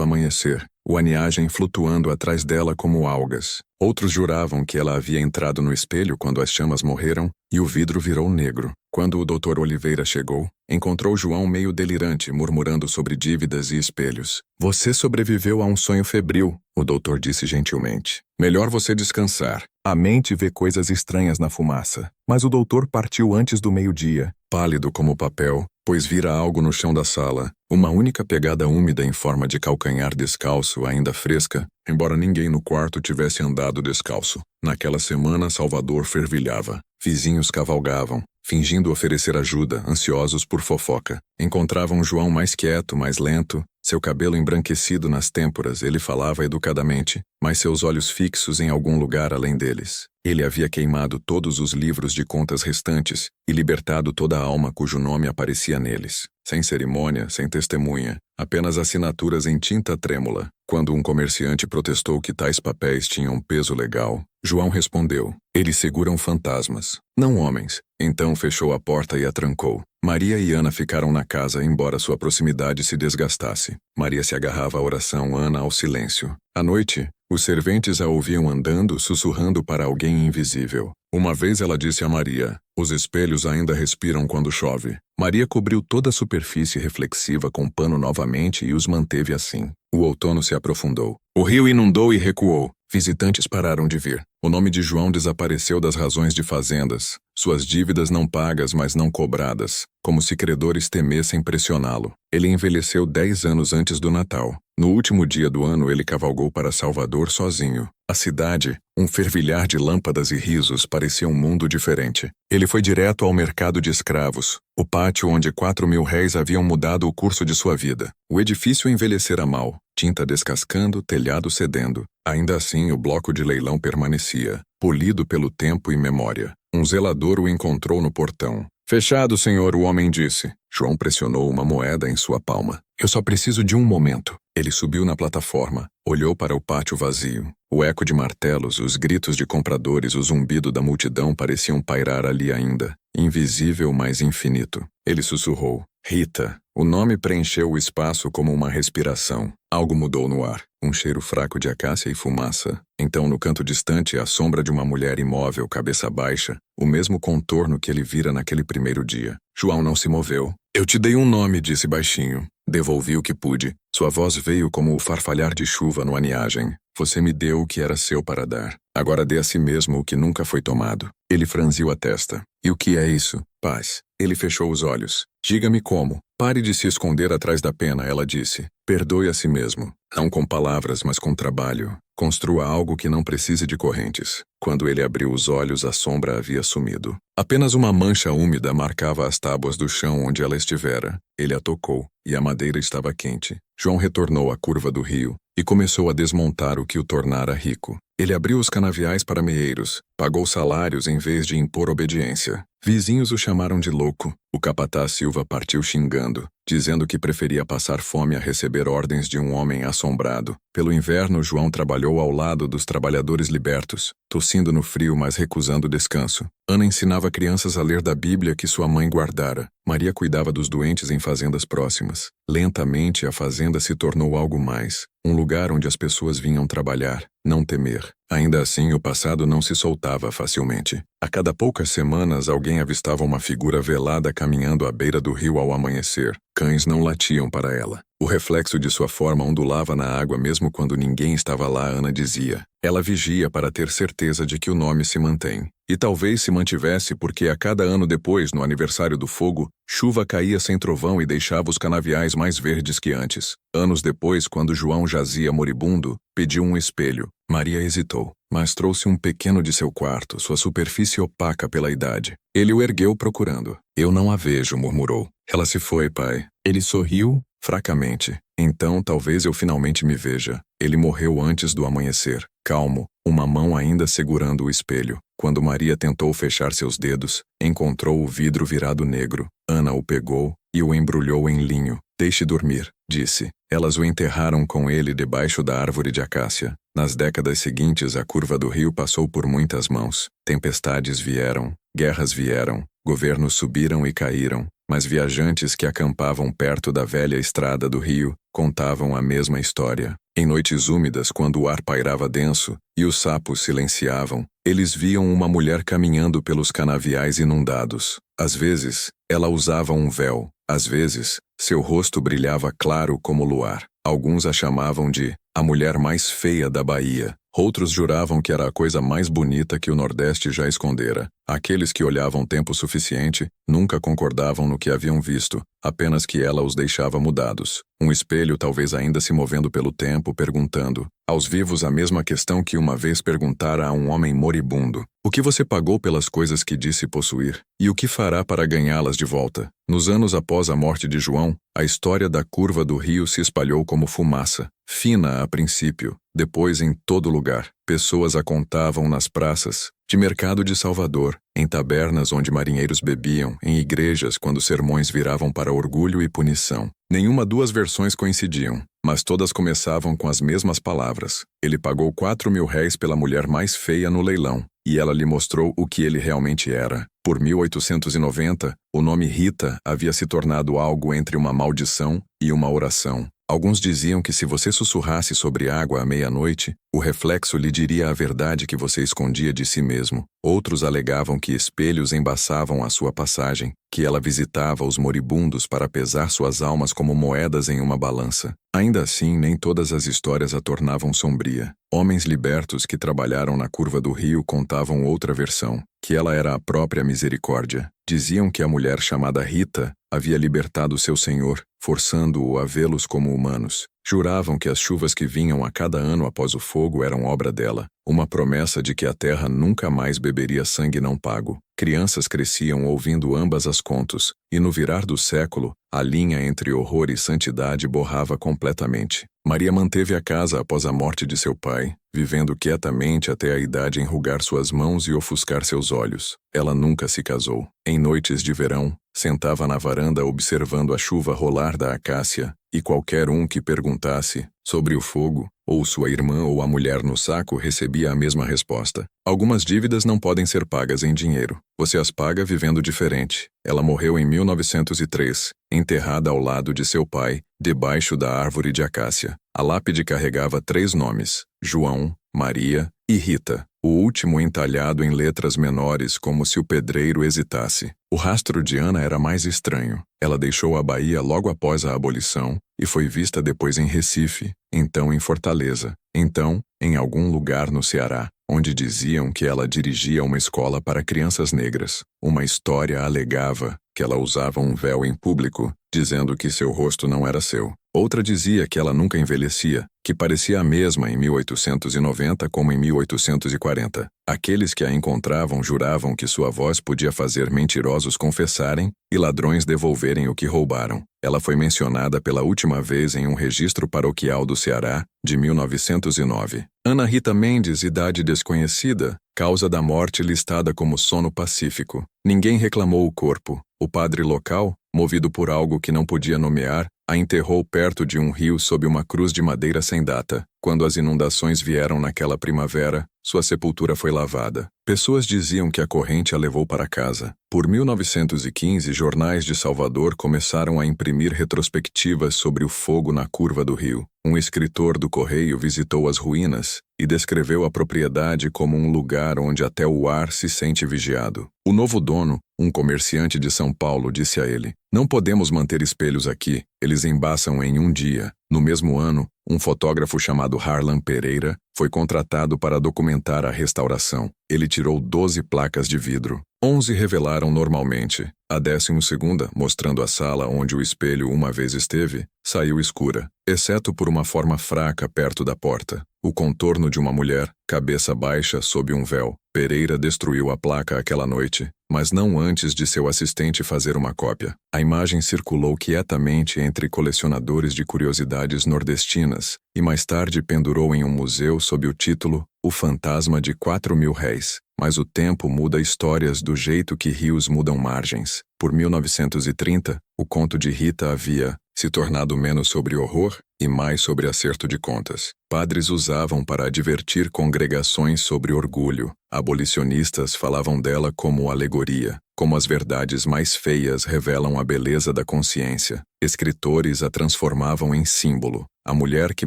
amanhecer, o aniagem flutuando atrás dela como algas. Outros juravam que ela havia entrado no espelho quando as chamas morreram e o vidro virou negro. Quando o Dr. Oliveira chegou, encontrou João meio delirante, murmurando sobre dívidas e espelhos. Você sobreviveu a um sonho febril, o doutor disse gentilmente. Melhor você descansar. A mente vê coisas estranhas na fumaça. Mas o doutor partiu antes do meio-dia, pálido como papel, pois vira algo no chão da sala, uma única pegada úmida em forma de calcanhar descalço, ainda fresca, embora ninguém no quarto tivesse andado descalço. Naquela semana, Salvador fervilhava. Vizinhos cavalgavam, fingindo oferecer ajuda, ansiosos por fofoca. Encontravam João mais quieto, mais lento, seu cabelo embranquecido nas têmporas. Ele falava educadamente, mas seus olhos fixos em algum lugar além deles. Ele havia queimado todos os livros de contas restantes e libertado toda a alma cujo nome aparecia neles. Sem cerimônia, sem testemunha, apenas assinaturas em tinta trêmula. Quando um comerciante protestou que tais papéis tinham peso legal, João respondeu, eles seguram fantasmas, não homens. Então fechou a porta e a trancou. Maria e Ana ficaram na casa, embora sua proximidade se desgastasse. Maria se agarrava à oração, Ana ao silêncio. À noite, os serventes a ouviam andando, sussurrando para alguém invisível. Uma vez ela disse a Maria, os espelhos ainda respiram quando chove. Maria cobriu toda a superfície reflexiva com pano novamente e os manteve assim. O outono se aprofundou. O rio inundou e recuou. Visitantes pararam de vir. O nome de João desapareceu das razões de fazendas. Suas dívidas não pagas, mas não cobradas, como se credores temessem pressioná-lo. Ele envelheceu 10 anos antes do Natal. No último dia do ano, ele cavalgou para Salvador sozinho. A cidade, um fervilhar de lâmpadas e risos, parecia um mundo diferente. Ele foi direto ao mercado de escravos, o pátio onde 4.000 réis haviam mudado o curso de sua vida. O edifício envelhecera mal, tinta descascando, telhado cedendo. Ainda assim, o bloco de leilão permanecia, polido pelo tempo e memória. Um zelador o encontrou no portão. Fechado, senhor, o homem disse. João pressionou uma moeda em sua palma. Eu só preciso de um momento. Ele subiu na plataforma, olhou para o pátio vazio. O eco de martelos, os gritos de compradores, o zumbido da multidão pareciam pairar ali ainda, invisível, mas infinito. Ele sussurrou. Rita. O nome preencheu o espaço como uma respiração. Algo mudou no ar. Um cheiro fraco de acácia e fumaça. Então, no canto distante, a sombra de uma mulher imóvel, cabeça baixa, o mesmo contorno que ele vira naquele primeiro dia. João não se moveu. Eu te dei um nome, disse baixinho. Devolvi o que pude. Sua voz veio como o farfalhar de chuva no aniagem. Você me deu o que era seu para dar. Agora dê a si mesmo o que nunca foi tomado. Ele franziu a testa. E o que é isso? Paz. Ele fechou os olhos. Diga-me como. Pare de se esconder atrás da pena, ela disse. Perdoe a si mesmo. Não com palavras, mas com trabalho. Construa algo que não precise de correntes. Quando ele abriu os olhos, a sombra havia sumido. Apenas uma mancha úmida marcava as tábuas do chão onde ela estivera. Ele a tocou, e a madeira estava quente. João retornou à curva do rio e começou a desmontar o que o tornara rico. Ele abriu os canaviais para meeiros, pagou salários em vez de impor obediência. Vizinhos o chamaram de louco. O capataz Silva partiu xingando, dizendo que preferia passar fome a receber ordens de um homem assombrado. Pelo inverno, João trabalhou ao lado dos trabalhadores libertos, tossindo no frio, mas recusando descanso. Ana ensinava crianças a ler da Bíblia que sua mãe guardara. Maria cuidava dos doentes em fazendas próximas. Lentamente, a fazenda se tornou algo mais, um lugar onde as pessoas vinham trabalhar, não temer. Ainda assim, o passado não se soltava facilmente. A cada poucas semanas, alguém avistava uma figura velada caminhando à beira do rio ao amanhecer. Cães não latiam para ela. O reflexo de sua forma ondulava na água mesmo quando ninguém estava lá, Ana dizia. Ela vigia para ter certeza de que o nome se mantém. E talvez se mantivesse porque a cada ano depois, no aniversário do fogo, chuva caía sem trovão e deixava os canaviais mais verdes que antes. Anos depois, quando João jazia moribundo, pediu um espelho. Maria hesitou, mas trouxe um pequeno de seu quarto, sua superfície opaca pela idade. Ele o ergueu procurando. Eu não a vejo, murmurou. Ela se foi, pai. Ele sorriu, fracamente. Então talvez eu finalmente me veja. Ele morreu antes do amanhecer, calmo, uma mão ainda segurando o espelho. Quando Maria tentou fechar seus dedos, encontrou o vidro virado negro. Ana o pegou e o embrulhou em linho. Deixe dormir, disse. Elas o enterraram com ele debaixo da árvore de acácia. Nas décadas seguintes, a curva do rio passou por muitas mãos. Tempestades vieram, guerras vieram, governos subiram e caíram, mas viajantes que acampavam perto da velha estrada do rio contavam a mesma história. Em noites úmidas, quando o ar pairava denso e os sapos silenciavam, eles viam uma mulher caminhando pelos canaviais inundados. Às vezes, ela usava um véu. Às vezes, seu rosto brilhava claro como luar. Alguns a chamavam de a mulher mais feia da Bahia. Outros juravam que era a coisa mais bonita que o Nordeste já escondera. Aqueles que olhavam tempo suficiente nunca concordavam no que haviam visto, apenas que ela os deixava mudados. Um espelho talvez ainda se movendo pelo tempo, perguntando aos vivos a mesma questão que uma vez perguntara a um homem moribundo. O que você pagou pelas coisas que disse possuir? E o que fará para ganhá-las de volta? Nos anos após a morte de João, a história da curva do rio se espalhou como fumaça, fina a princípio, depois em todo lugar. Pessoas a contavam nas praças, de mercado de Salvador, em tabernas onde marinheiros bebiam, em igrejas quando sermões viravam para orgulho e punição. Nenhuma duas versões coincidiam, mas todas começavam com as mesmas palavras. Ele pagou 4.000 réis pela mulher mais feia no leilão, e ela lhe mostrou o que ele realmente era. Por 1890, o nome Rita havia se tornado algo entre uma maldição e uma oração. Alguns diziam que se você sussurrasse sobre água à meia-noite, o reflexo lhe diria a verdade que você escondia de si mesmo. Outros alegavam que espelhos embaçavam a sua passagem, que ela visitava os moribundos para pesar suas almas como moedas em uma balança. Ainda assim, nem todas as histórias a tornavam sombria. Homens libertos que trabalharam na curva do rio contavam outra versão, que ela era a própria misericórdia. Diziam que a mulher chamada Rita havia libertado seu senhor, forçando-o a vê-los como humanos. Juravam que as chuvas que vinham a cada ano após o fogo eram obra dela, uma promessa de que a terra nunca mais beberia sangue não pago. Crianças cresciam ouvindo ambas as contos, e no virar do século, a linha entre horror e santidade borrava completamente. Maria manteve a casa após a morte de seu pai, vivendo quietamente até a idade enrugar suas mãos e ofuscar seus olhos. Ela nunca se casou. Em noites de verão, sentava na varanda observando a chuva rolar da acácia, e qualquer um que perguntasse sobre o fogo, ou sua irmã ou a mulher no saco recebia a mesma resposta. Algumas dívidas não podem ser pagas em dinheiro. Você as paga vivendo diferente. Ela morreu em 1903, enterrada ao lado de seu pai, debaixo da árvore de acácia. A lápide carregava 3 nomes: João, Maria e Rita, o último entalhado em letras menores como se o pedreiro hesitasse. O rastro de Ana era mais estranho. Ela deixou a Bahia logo após a abolição e foi vista depois em Recife, então em Fortaleza, então em algum lugar no Ceará, onde diziam que ela dirigia uma escola para crianças negras. Uma história alegava que ela usava um véu em público, dizendo que seu rosto não era seu. Outra dizia que ela nunca envelhecia, que parecia a mesma em 1890 como em 1840. Aqueles que a encontravam juravam que sua voz podia fazer mentirosos confessarem e ladrões devolverem o que roubaram. Ela foi mencionada pela última vez em um registro paroquial do Ceará, de 1909. Ana Rita Mendes, idade desconhecida, causa da morte listada como sono pacífico. Ninguém reclamou o corpo. O padre local, movido por algo que não podia nomear, a enterrou perto de um rio sob uma cruz de madeira sem data. Quando as inundações vieram naquela primavera, sua sepultura foi lavada. Pessoas diziam que a corrente a levou para casa. Por 1915, jornais de Salvador começaram a imprimir retrospectivas sobre o fogo na curva do rio. Um escritor do Correio visitou as ruínas e descreveu a propriedade como um lugar onde até o ar se sente vigiado. O novo dono, um comerciante de São Paulo, disse a ele: "Não podemos manter espelhos aqui, eles embaçam em um dia." No mesmo ano, um fotógrafo chamado Harlan Pereira foi contratado para documentar a restauração. Ele tirou 12 placas de vidro. 11 revelaram normalmente. A 12ª, mostrando a sala onde o espelho uma vez esteve, saiu escura, exceto por uma forma fraca perto da porta. O contorno de uma mulher, cabeça baixa sob um véu. Pereira destruiu a placa aquela noite, mas não antes de seu assistente fazer uma cópia. A imagem circulou quietamente entre colecionadores de curiosidades nordestinas e mais tarde pendurou em um museu sob o título O Fantasma de 4.000 Réis. Mas o tempo muda histórias do jeito que rios mudam margens. Por 1930, o conto de Rita havia se tornado menos sobre horror e mais sobre acerto de contas. Padres usavam para advertir congregações sobre orgulho. Abolicionistas falavam dela como alegoria, como as verdades mais feias revelam a beleza da consciência. Escritores a transformavam em símbolo, a mulher que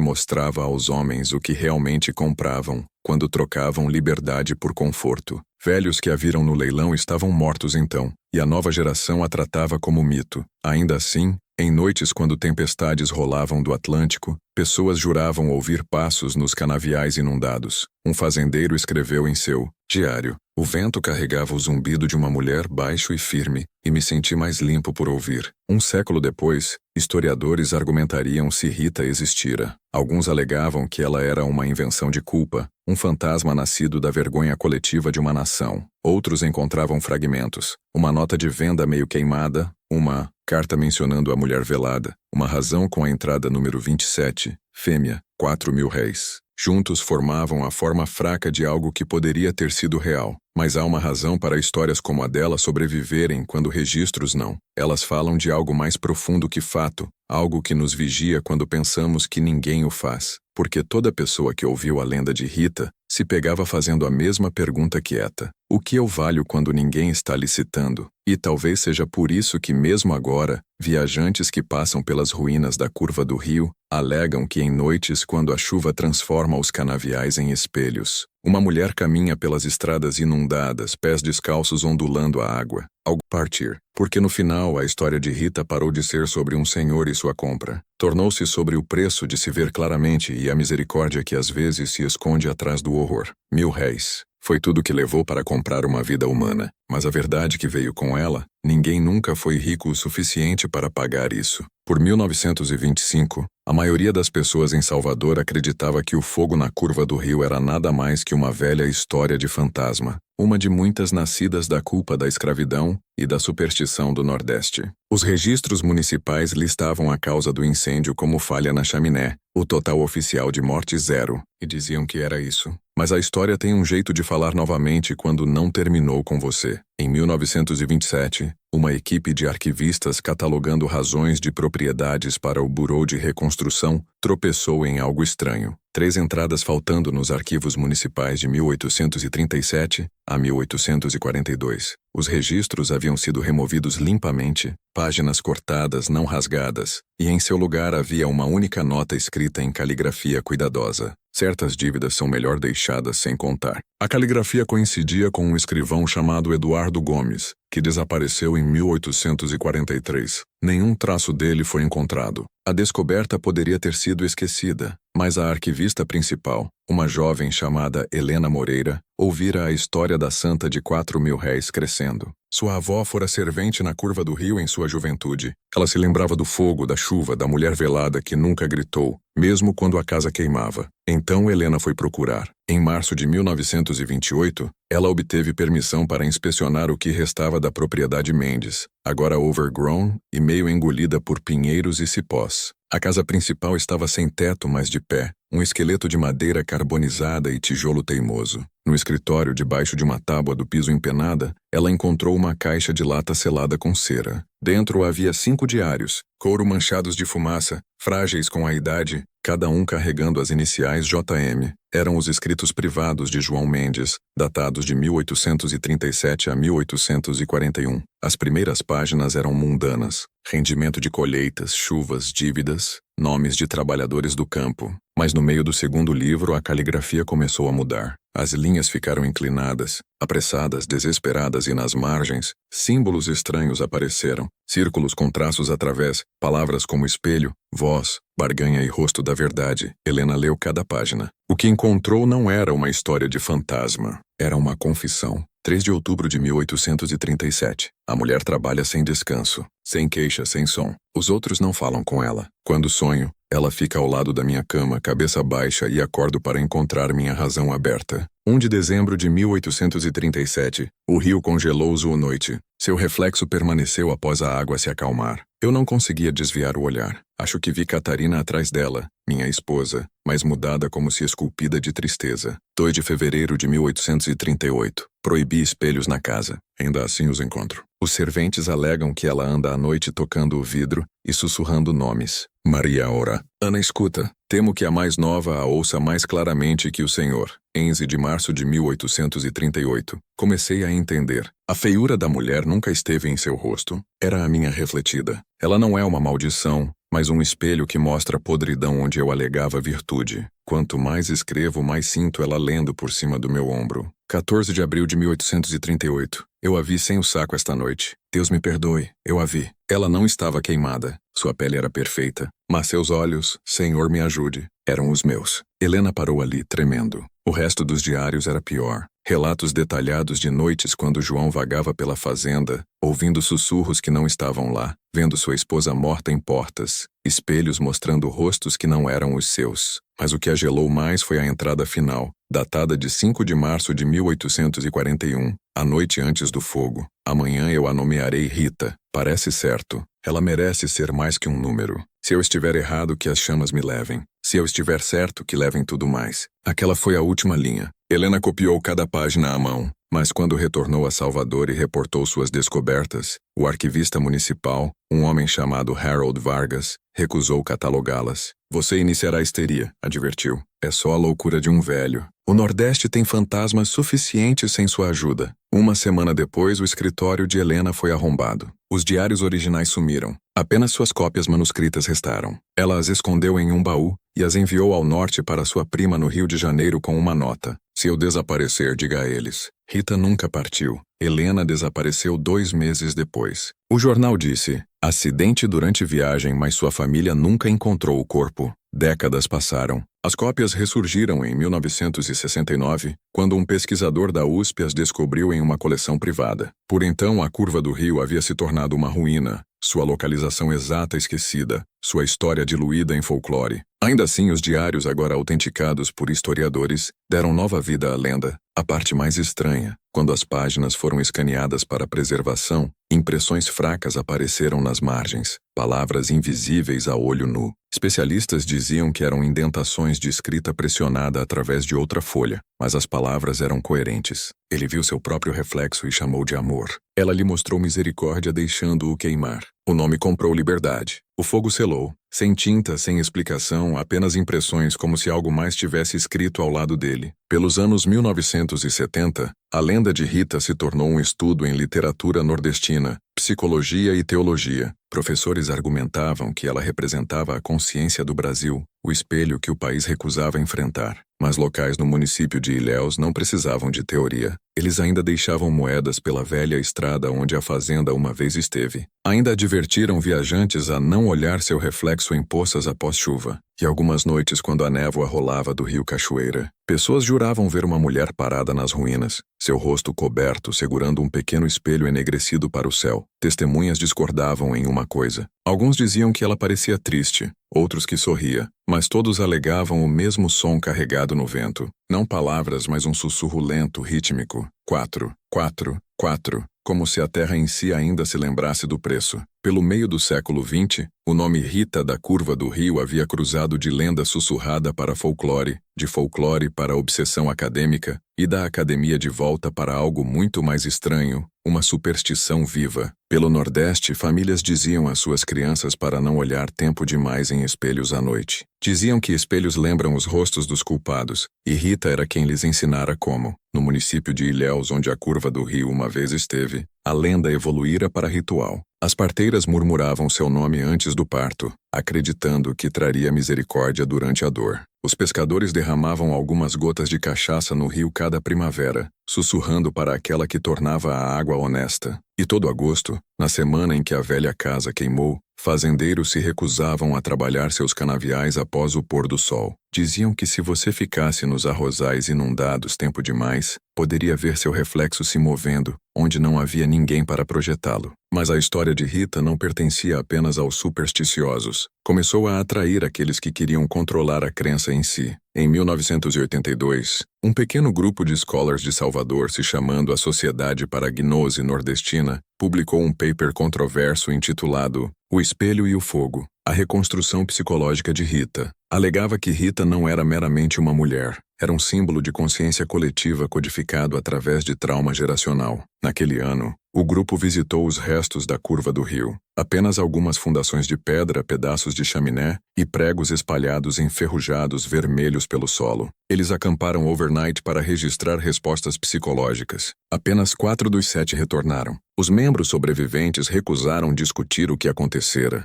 mostrava aos homens o que realmente compravam, quando trocavam liberdade por conforto. Velhos que a viram no leilão estavam mortos então, e a nova geração a tratava como mito. Ainda assim, em noites quando tempestades rolavam do Atlântico, pessoas juravam ouvir passos nos canaviais inundados. Um fazendeiro escreveu em seu diário: "O vento carregava o zumbido de uma mulher baixo e firme, e me senti mais limpo por ouvir." Um século depois, historiadores argumentariam se Rita existira. Alguns alegavam que ela era uma invenção de culpa, um fantasma nascido da vergonha coletiva de uma nação. Outros encontravam fragmentos, uma nota de venda meio queimada, uma carta mencionando a mulher velada, uma razão com a entrada número 27, fêmea, 4.000 réis. Juntos formavam a forma fraca de algo que poderia ter sido real. Mas há uma razão para histórias como a dela sobreviverem quando registros não. Elas falam de algo mais profundo que fato, algo que nos vigia quando pensamos que ninguém o faz. Porque toda pessoa que ouviu a lenda de Rita se pegava fazendo a mesma pergunta quieta: o que eu valho quando ninguém está licitando? E talvez seja por isso que mesmo agora, viajantes que passam pelas ruínas da curva do rio, alegam que em noites quando a chuva transforma os canaviais em espelhos, uma mulher caminha pelas estradas inundadas, pés descalços ondulando a água, ao partir. Porque no final a história de Rita parou de ser sobre um senhor e sua compra. Tornou-se sobre o preço de se ver claramente e a misericórdia que às vezes se esconde atrás do horror. 1.000 réis. Foi tudo que levou para comprar uma vida humana. Mas a verdade que veio com ela, ninguém nunca foi rico o suficiente para pagar isso. Por 1925, a maioria das pessoas em Salvador acreditava que o fogo na curva do rio era nada mais que uma velha história de fantasma, uma de muitas nascidas da culpa da escravidão e da superstição do Nordeste. Os registros municipais listavam a causa do incêndio como falha na chaminé, o total oficial de morte 0, e diziam que era isso. Mas a história tem um jeito de falar novamente quando não terminou com você. Em 1927, uma equipe de arquivistas catalogando razões de propriedades para o Bureau de Reconstrução tropeçou em algo estranho. 3 entradas faltando nos arquivos municipais de 1837 a 1842. Os registros haviam sido removidos limpamente, páginas cortadas, não rasgadas, e em seu lugar havia uma única nota escrita em caligrafia cuidadosa. Certas dívidas são melhor deixadas sem contar. A caligrafia coincidia com um escrivão chamado Eduardo Gomes, que desapareceu em 1843. Nenhum traço dele foi encontrado. A descoberta poderia ter sido esquecida, mas a arquivista principal, uma jovem chamada Helena Moreira, ouvira a história da santa de 4.000 réis crescendo. Sua avó fora servente na curva do rio em sua juventude. Ela se lembrava do fogo, da chuva, da mulher velada que nunca gritou, mesmo quando a casa queimava. Então Helena foi procurar. Em março de 1928, ela obteve permissão para inspecionar o que restava da propriedade Mendes, agora overgrown e meio engolida por pinheiros e cipós. A casa principal estava sem teto, mas de pé, um esqueleto de madeira carbonizada e tijolo teimoso. No escritório, debaixo de uma tábua do piso empenada, ela encontrou uma caixa de lata selada com cera. Dentro havia 5 diários, couro manchados de fumaça, frágeis com a idade, cada um carregando as iniciais JM. Eram os escritos privados de João Mendes, datados de 1837 a 1841. As primeiras páginas eram mundanas. Rendimento de colheitas, chuvas, dívidas, nomes de trabalhadores do campo. Mas no meio do segundo livro a caligrafia começou a mudar. As linhas ficaram inclinadas, apressadas, desesperadas e nas margens, símbolos estranhos apareceram. Círculos com traços através, palavras como espelho, voz, barganha e rosto da verdade. Helena leu cada página. O que encontrou não era uma história de fantasma. Era uma confissão. 3 de outubro de 1837. A mulher trabalha sem descanso, sem queixa, sem som. Os outros não falam com ela. Quando sonho, ela fica ao lado da minha cama, cabeça baixa, e acordo para encontrar minha razão aberta. 1 de dezembro de 1837. O rio congelou-se à noite. Seu reflexo permaneceu após a água se acalmar. Eu não conseguia desviar o olhar. Acho que vi Catarina atrás dela, minha esposa, mas mudada como se esculpida de tristeza. 2 de fevereiro de 1838. Proibi espelhos na casa. Ainda assim os encontro. Os serventes alegam que ela anda à noite tocando o vidro e sussurrando nomes. Maria ora. Ana escuta. Temo que a mais nova a ouça mais claramente que o Senhor. 11 de março de 1838. Comecei a entender. A feiura da mulher nunca esteve em seu rosto. Era a minha refletida. Ela não é uma maldição, mas um espelho que mostra a podridão onde eu alegava virtude. Quanto mais escrevo, mais sinto ela lendo por cima do meu ombro. 14 de abril de 1838. Eu a vi sem o saco esta noite. Deus me perdoe, eu a vi. Ela não estava queimada. Sua pele era perfeita. Mas seus olhos, Senhor me ajude, eram os meus. Helena parou ali, tremendo. O resto dos diários era pior. Relatos detalhados de noites quando João vagava pela fazenda, ouvindo sussurros que não estavam lá, vendo sua esposa morta em portas, espelhos mostrando rostos que não eram os seus. Mas o que a gelou mais foi a entrada final, datada de 5 de março de 1841, a noite antes do fogo. Amanhã eu a nomearei Rita. Parece certo. Ela merece ser mais que um número. Se eu estiver errado, que as chamas me levem. Se eu estiver certo, que levem tudo mais. Aquela foi a última linha. Helena copiou cada página à mão, mas quando retornou a Salvador e reportou suas descobertas, o arquivista municipal, um homem chamado Harold Vargas, recusou catalogá-las. Você iniciará a histeria, advertiu. É só a loucura de um velho. O Nordeste tem fantasmas suficientes sem sua ajuda. Uma semana depois, o escritório de Helena foi arrombado. Os diários originais sumiram. Apenas suas cópias manuscritas restaram. Ela as escondeu em um baú e as enviou ao norte para sua prima no Rio de Janeiro com uma nota. Se eu desaparecer, diga a eles. Rita nunca partiu. Helena desapareceu 2 meses depois. O jornal disse: acidente durante viagem, mas sua família nunca encontrou o corpo. Décadas passaram. As cópias ressurgiram em 1969, quando um pesquisador da USP as descobriu em uma coleção privada. Por então, a curva do rio havia se tornado uma ruína, sua localização exata esquecida, sua história diluída em folclore. Ainda assim, os diários, agora autenticados por historiadores, deram nova vida à lenda. A parte mais estranha, quando as páginas foram escaneadas para preservação, impressões fracas apareceram nas margens, palavras invisíveis a olho nu. Especialistas diziam que eram indentações de escrita pressionada através de outra folha, mas as palavras eram coerentes. Ele viu seu próprio reflexo e chamou de amor. Ela lhe mostrou misericórdia deixando-o queimar. O nome comprou liberdade. O fogo selou. Sem tinta, sem explicação, apenas impressões como se algo mais tivesse escrito ao lado dele. Pelos anos 1970, a lenda de Rita se tornou um estudo em literatura nordestina, psicologia e teologia. Professores argumentavam que ela representava a consciência do Brasil, o espelho que o país recusava enfrentar. Mas locais no município de Ilhéus não precisavam de teoria. Eles ainda deixavam moedas pela velha estrada onde a fazenda uma vez esteve. Ainda advertiram viajantes a não olhar seu reflexo em poças após chuva. E algumas noites, quando a névoa rolava do rio Cachoeira, pessoas juravam ver uma mulher parada nas ruínas, seu rosto coberto, segurando um pequeno espelho enegrecido para o céu. Testemunhas discordavam em uma coisa. Alguns diziam que ela parecia triste, outros que sorria, mas todos alegavam o mesmo som carregado no vento. Não palavras, mas um sussurro lento, rítmico. 4, 4, 4, como se a terra em si ainda se lembrasse do preço. Pelo meio do século XX, o nome Rita da Curva do Rio havia cruzado de lenda sussurrada para folclore, de folclore para obsessão acadêmica e da academia de volta para algo muito mais estranho, uma superstição viva. Pelo Nordeste, famílias diziam às suas crianças para não olhar tempo demais em espelhos à noite. Diziam que espelhos lembram os rostos dos culpados, e Rita era quem lhes ensinara como. No município de Ilhéus, onde a curva do rio uma vez esteve, a lenda evoluíra para ritual. As parteiras murmuravam seu nome antes do parto, acreditando que traria misericórdia durante a dor. Os pescadores derramavam algumas gotas de cachaça no rio cada primavera, sussurrando para aquela que tornava a água honesta. E todo agosto, na semana em que a velha casa queimou, fazendeiros se recusavam a trabalhar seus canaviais após o pôr do sol. Diziam que se você ficasse nos arrozais inundados tempo demais, poderia ver seu reflexo se movendo, onde não havia ninguém para projetá-lo. Mas a história de Rita não pertencia apenas aos supersticiosos. Começou a atrair aqueles que queriam controlar a crença em si. Em 1982, um pequeno grupo de scholars de Salvador, se chamando a Sociedade para a Gnose Nordestina, publicou um paper controverso intitulado O Espelho e o Fogo, a reconstrução psicológica de Rita. Alegava que Rita não era meramente uma mulher, era um símbolo de consciência coletiva codificado através de trauma geracional. Naquele ano, o grupo visitou os restos da curva do rio. Apenas algumas fundações de pedra, pedaços de chaminé e pregos espalhados enferrujados vermelhos pelo solo. Eles acamparam overnight para registrar respostas psicológicas. Apenas 4 dos 7 retornaram. Os membros sobreviventes recusaram discutir o que acontecera.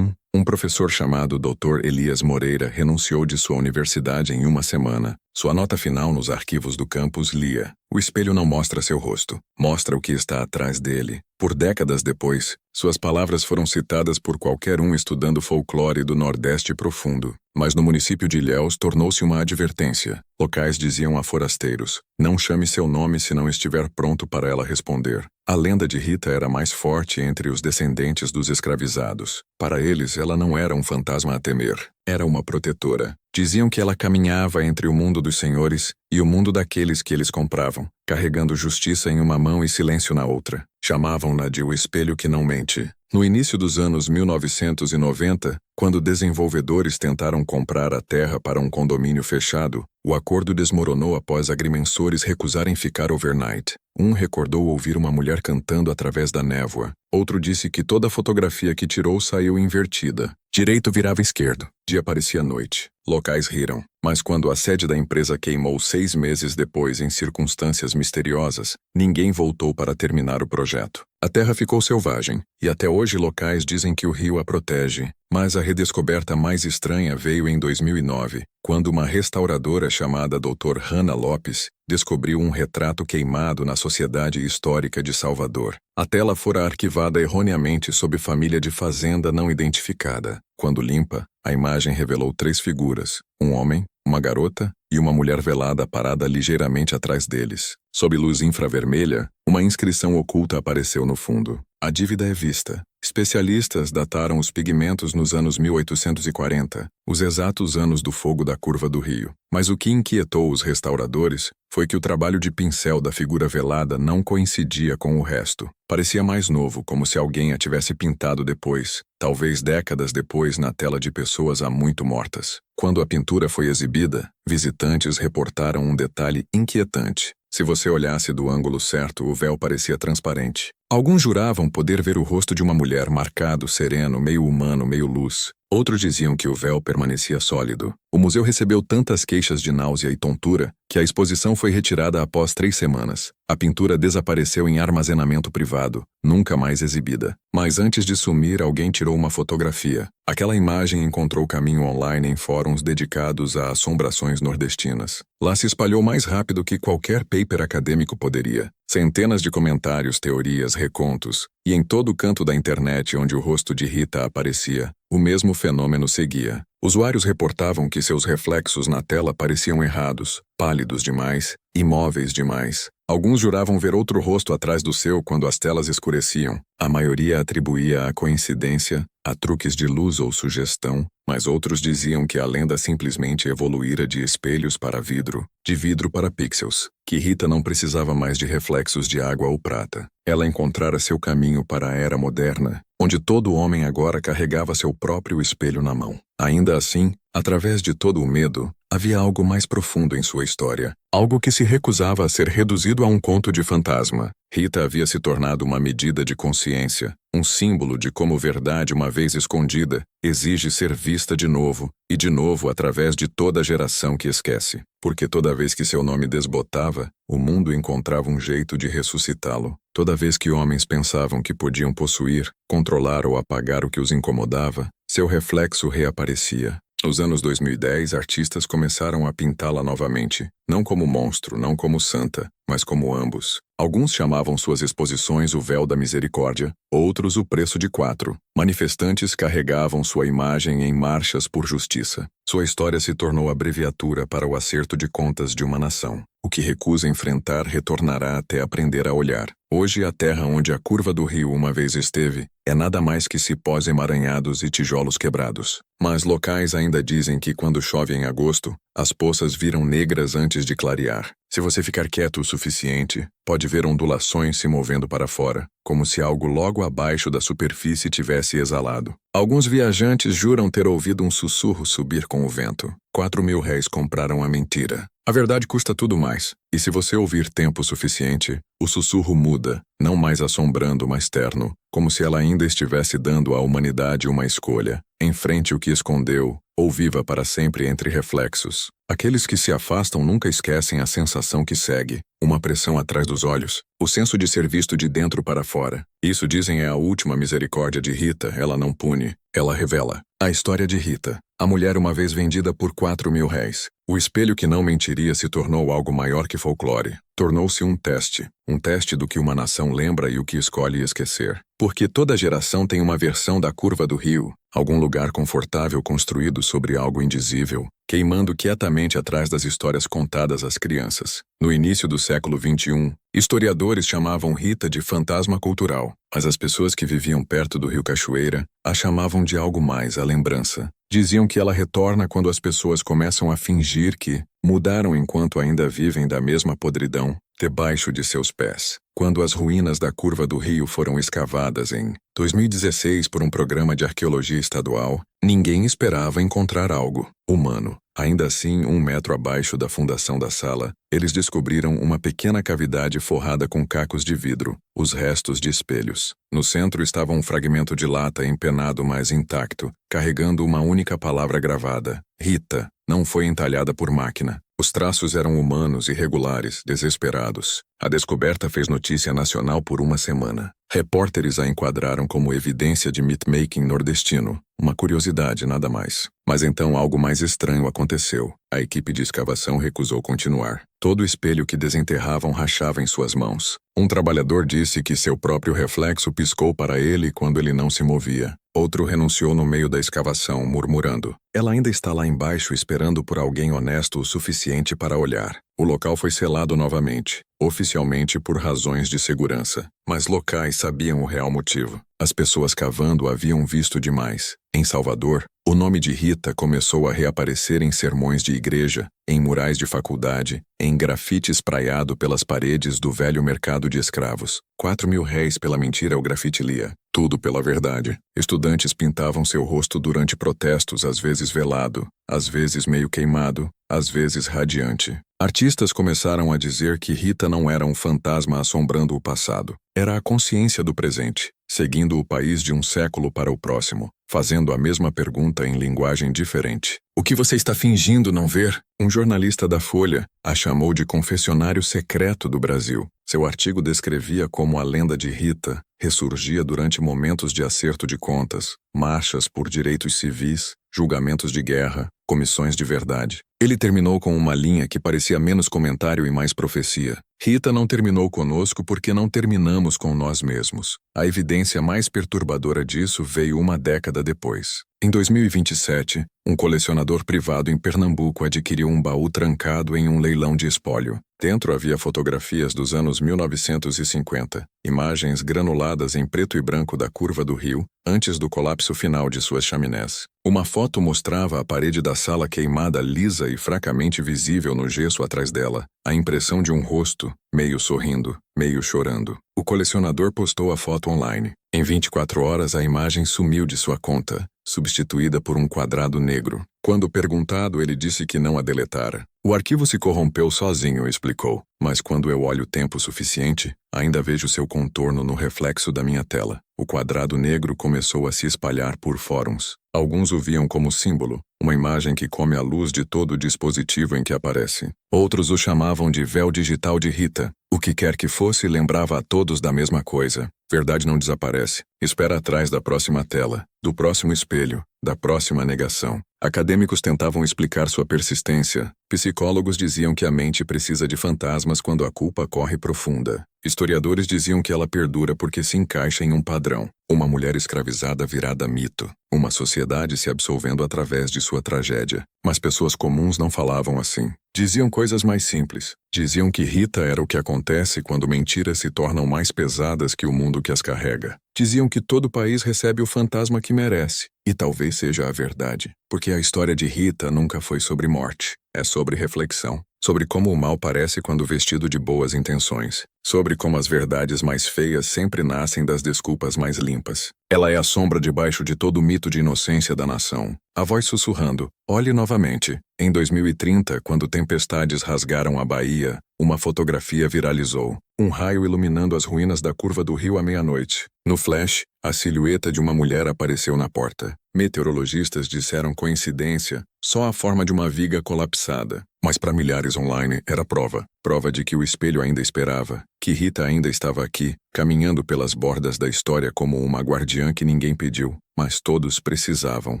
Um professor chamado Dr. Elias Moreira renunciou de sua universidade em uma semana. Sua nota final nos arquivos do campus lia: o espelho não mostra seu rosto, mostra o que está atrás dele. Por décadas depois, suas palavras foram citadas por qualquer um estudando folclore do Nordeste profundo. Mas no município de Ilhéus tornou-se uma advertência. Locais diziam a forasteiros: não chame seu nome se não estiver pronto para ela responder. A lenda de Rita era mais forte entre os descendentes dos escravizados. Para eles, ela não era um fantasma a temer, era uma protetora. Diziam que ela caminhava entre o mundo dos senhores e o mundo daqueles que eles compravam, carregando justiça em uma mão e silêncio na outra. Chamavam-na de o espelho que não mente. No início dos anos 1990, quando desenvolvedores tentaram comprar a terra para um condomínio fechado, o acordo desmoronou após agrimensores recusarem ficar overnight. Um recordou ouvir uma mulher cantando através da névoa. Outro disse que toda a fotografia que tirou saiu invertida. Direito virava esquerdo. Dia parecia noite. Locais riram. Mas quando a sede da empresa queimou 6 meses depois em circunstâncias misteriosas, ninguém voltou para terminar o projeto. A terra ficou selvagem, e até hoje locais dizem que o rio a protege. Mas a redescoberta mais estranha veio em 2009, quando uma restauradora chamada Dr. Hannah Lopes descobriu um retrato queimado na Sociedade Histórica de Salvador. A tela fora arquivada erroneamente sob família de fazenda não identificada. Quando limpa, a imagem revelou 3 figuras: um homem, uma garota e uma mulher velada parada ligeiramente atrás deles. Sob luz infravermelha, uma inscrição oculta apareceu no fundo: a dívida é vista. Especialistas dataram os pigmentos nos anos 1840, os exatos anos do fogo da curva do rio. Mas o que inquietou os restauradores foi que o trabalho de pincel da figura velada não coincidia com o resto. Parecia mais novo, como se alguém a tivesse pintado depois, talvez décadas depois, na tela de pessoas há muito mortas. Quando a pintura foi exibida, visitantes reportaram um detalhe inquietante. Se você olhasse do ângulo certo, o véu parecia transparente. Alguns juravam poder ver o rosto de uma mulher marcado, sereno, meio humano, meio luz. Outros diziam que o véu permanecia sólido. O museu recebeu tantas queixas de náusea e tontura que a exposição foi retirada após 3 semanas. A pintura desapareceu em armazenamento privado, nunca mais exibida. Mas antes de sumir, alguém tirou uma fotografia. Aquela imagem encontrou caminho online em fóruns dedicados a assombrações nordestinas. Lá se espalhou mais rápido que qualquer paper acadêmico poderia. Centenas de comentários, teorias, recontos, e em todo canto da internet onde o rosto de Rita aparecia, o mesmo fenômeno seguia. Usuários reportavam que seus reflexos na tela pareciam errados, pálidos demais, imóveis demais. Alguns juravam ver outro rosto atrás do seu quando as telas escureciam. A maioria atribuía a coincidência, a truques de luz ou sugestão, mas outros diziam que a lenda simplesmente evoluíra de espelhos para vidro, de vidro para pixels, que Rita não precisava mais de reflexos de água ou prata. Ela encontrara seu caminho para a era moderna, onde todo homem agora carregava seu próprio espelho na mão. Ainda assim, através de todo o medo, havia algo mais profundo em sua história, algo que se recusava a ser reduzido a um conto de fantasma. Rita havia se tornado uma medida de consciência, um símbolo de como verdade uma vez escondida exige ser vista de novo, e de novo através de toda a geração que esquece. Porque toda vez que seu nome desbotava, o mundo encontrava um jeito de ressuscitá-lo. Toda vez que homens pensavam que podiam possuir, controlar ou apagar o que os incomodava, seu reflexo reaparecia. Nos anos 2010, artistas começaram a pintá-la novamente, não como monstro, não como santa, mas como ambos. Alguns chamavam suas exposições o véu da misericórdia, outros o preço de 4. Manifestantes carregavam sua imagem em marchas por justiça. Sua história se tornou abreviatura para o acerto de contas de uma nação. O que recusa enfrentar retornará até aprender a olhar. Hoje, a terra onde a curva do rio uma vez esteve é nada mais que cipós emaranhados e tijolos quebrados. Mas locais ainda dizem que quando chove em agosto, as poças viram negras antes de clarear. Se você ficar quieto o suficiente, pode ver ondulações se movendo para fora, como se algo logo abaixo da superfície tivesse exalado. Alguns viajantes juram ter ouvido um sussurro subir com o vento. 4.000 réis compraram a mentira. A verdade custa tudo mais, e se você ouvir tempo suficiente, o sussurro muda, não mais assombrando, mas terno, como se ela ainda estivesse dando à humanidade uma escolha. Enfrente o que escondeu, ou viva para sempre entre reflexos. Aqueles que se afastam nunca esquecem a sensação que segue, uma pressão atrás dos olhos, o senso de ser visto de dentro para fora. Isso, dizem, é a última misericórdia de Rita. Ela não pune, ela revela. A história de Rita, a mulher uma vez vendida por 4.000 réis. O espelho que não mentiria se tornou algo maior que folclore. Tornou-se um teste do que uma nação lembra e o que escolhe esquecer. Porque toda geração tem uma versão da curva do rio, algum lugar confortável construído sobre algo indizível, queimando quietamente atrás das histórias contadas às crianças. No início do século XXI, historiadores chamavam Rita de fantasma cultural, mas as pessoas que viviam perto do rio Cachoeira a chamavam de algo mais, a lembrança. Diziam que ela retorna quando as pessoas começam a fingir que mudaram enquanto ainda vivem da mesma podridão debaixo de seus pés. Quando as ruínas da curva do rio foram escavadas em 2016 por um programa de arqueologia estadual, ninguém esperava encontrar algo humano. Ainda assim, 1 metro abaixo da fundação da sala, eles descobriram uma pequena cavidade forrada com cacos de vidro, os restos de espelhos. No centro estava um fragmento de lata empenado mas intacto, carregando uma única palavra gravada: Rita. Não foi entalhada por máquina. Os traços eram humanos, irregulares, desesperados. A descoberta fez notícia nacional por uma semana. Repórteres a enquadraram como evidência de myth-making nordestino. Uma curiosidade, nada mais. Mas então algo mais estranho aconteceu. A equipe de escavação recusou continuar. Todo espelho que desenterravam rachava em suas mãos. Um trabalhador disse que seu próprio reflexo piscou para ele quando ele não se movia. Outro renunciou no meio da escavação, murmurando: ela ainda está lá embaixo esperando por alguém honesto o suficiente para olhar. O local foi selado novamente, oficialmente por razões de segurança. Mas locais sabiam o real motivo. As pessoas cavando haviam visto demais. Em Salvador, o nome de Rita começou a reaparecer em sermões de igreja, em murais de faculdade, em grafite espraiado pelas paredes do velho mercado de escravos. 4.000 réis pela mentira, o grafite lia. Tudo pela verdade. Estudantes pintavam seu rosto durante protestos, às vezes velado, às vezes meio queimado, às vezes radiante. Artistas começaram a dizer que Rita não era um fantasma assombrando o passado. Era a consciência do presente, seguindo o país de um século para o próximo, fazendo a mesma pergunta em linguagem diferente. O que você está fingindo não ver? Um jornalista da Folha a chamou de confessionário secreto do Brasil. Seu artigo descrevia como a lenda de Rita ressurgia durante momentos de acerto de contas, marchas por direitos civis, julgamentos de guerra, comissões de verdade. Ele terminou com uma linha que parecia menos comentário e mais profecia. Rita não terminou conosco porque não terminamos com nós mesmos. A evidência mais perturbadora disso veio uma década depois. Em 2027, um colecionador privado em Pernambuco adquiriu um baú trancado em um leilão de espólio. Dentro havia fotografias dos anos 1950, imagens granuladas em preto e branco da curva do rio, antes do colapso final de suas chaminés. Uma foto mostrava a parede da sala queimada lisa e fracamente visível no gesso atrás dela, a impressão de um rosto, meio sorrindo, meio chorando. O colecionador postou a foto online. Em 24 horas a imagem sumiu de sua conta, substituída por um quadrado negro. Quando perguntado, ele disse que não a deletara. O arquivo se corrompeu sozinho, explicou, mas quando eu olho tempo suficiente, ainda vejo seu contorno no reflexo da minha tela. O quadrado negro começou a se espalhar por fóruns. Alguns o viam como símbolo, uma imagem que come a luz de todo o dispositivo em que aparece. Outros o chamavam de véu digital de Rita. O que quer que fosse lembrava a todos da mesma coisa. Verdade não desaparece. Espera atrás da próxima tela, do próximo espelho, da próxima negação. Acadêmicos tentavam explicar sua persistência. Psicólogos diziam que a mente precisa de fantasmas quando a culpa corre profunda. Historiadores diziam que ela perdura porque se encaixa em um padrão. Uma mulher escravizada virada mito. Uma sociedade se absolvendo através de sua tragédia. Mas pessoas comuns não falavam assim. Diziam coisas mais simples. Diziam que Rita era o que acontece quando mentiras se tornam mais pesadas que o mundo que as carrega. Diziam que todo país recebe o fantasma que merece. E talvez seja a verdade. Porque a história de Rita nunca foi sobre morte. É sobre reflexão. Sobre como o mal parece quando vestido de boas intenções. Sobre como as verdades mais feias sempre nascem das desculpas mais limpas. Ela é a sombra debaixo de todo o mito de inocência da nação. A voz sussurrando, olhe novamente. Em 2030, quando tempestades rasgaram a Bahia, uma fotografia viralizou. Um raio iluminando as ruínas da curva do rio à meia-noite. No flash, a silhueta de uma mulher apareceu na porta. Meteorologistas disseram coincidência, só a forma de uma viga colapsada. Mas para milhares online era prova. Prova de que o espelho ainda esperava, que Rita ainda estava aqui, caminhando pelas bordas da história como uma guardiã que ninguém pediu, mas todos precisavam.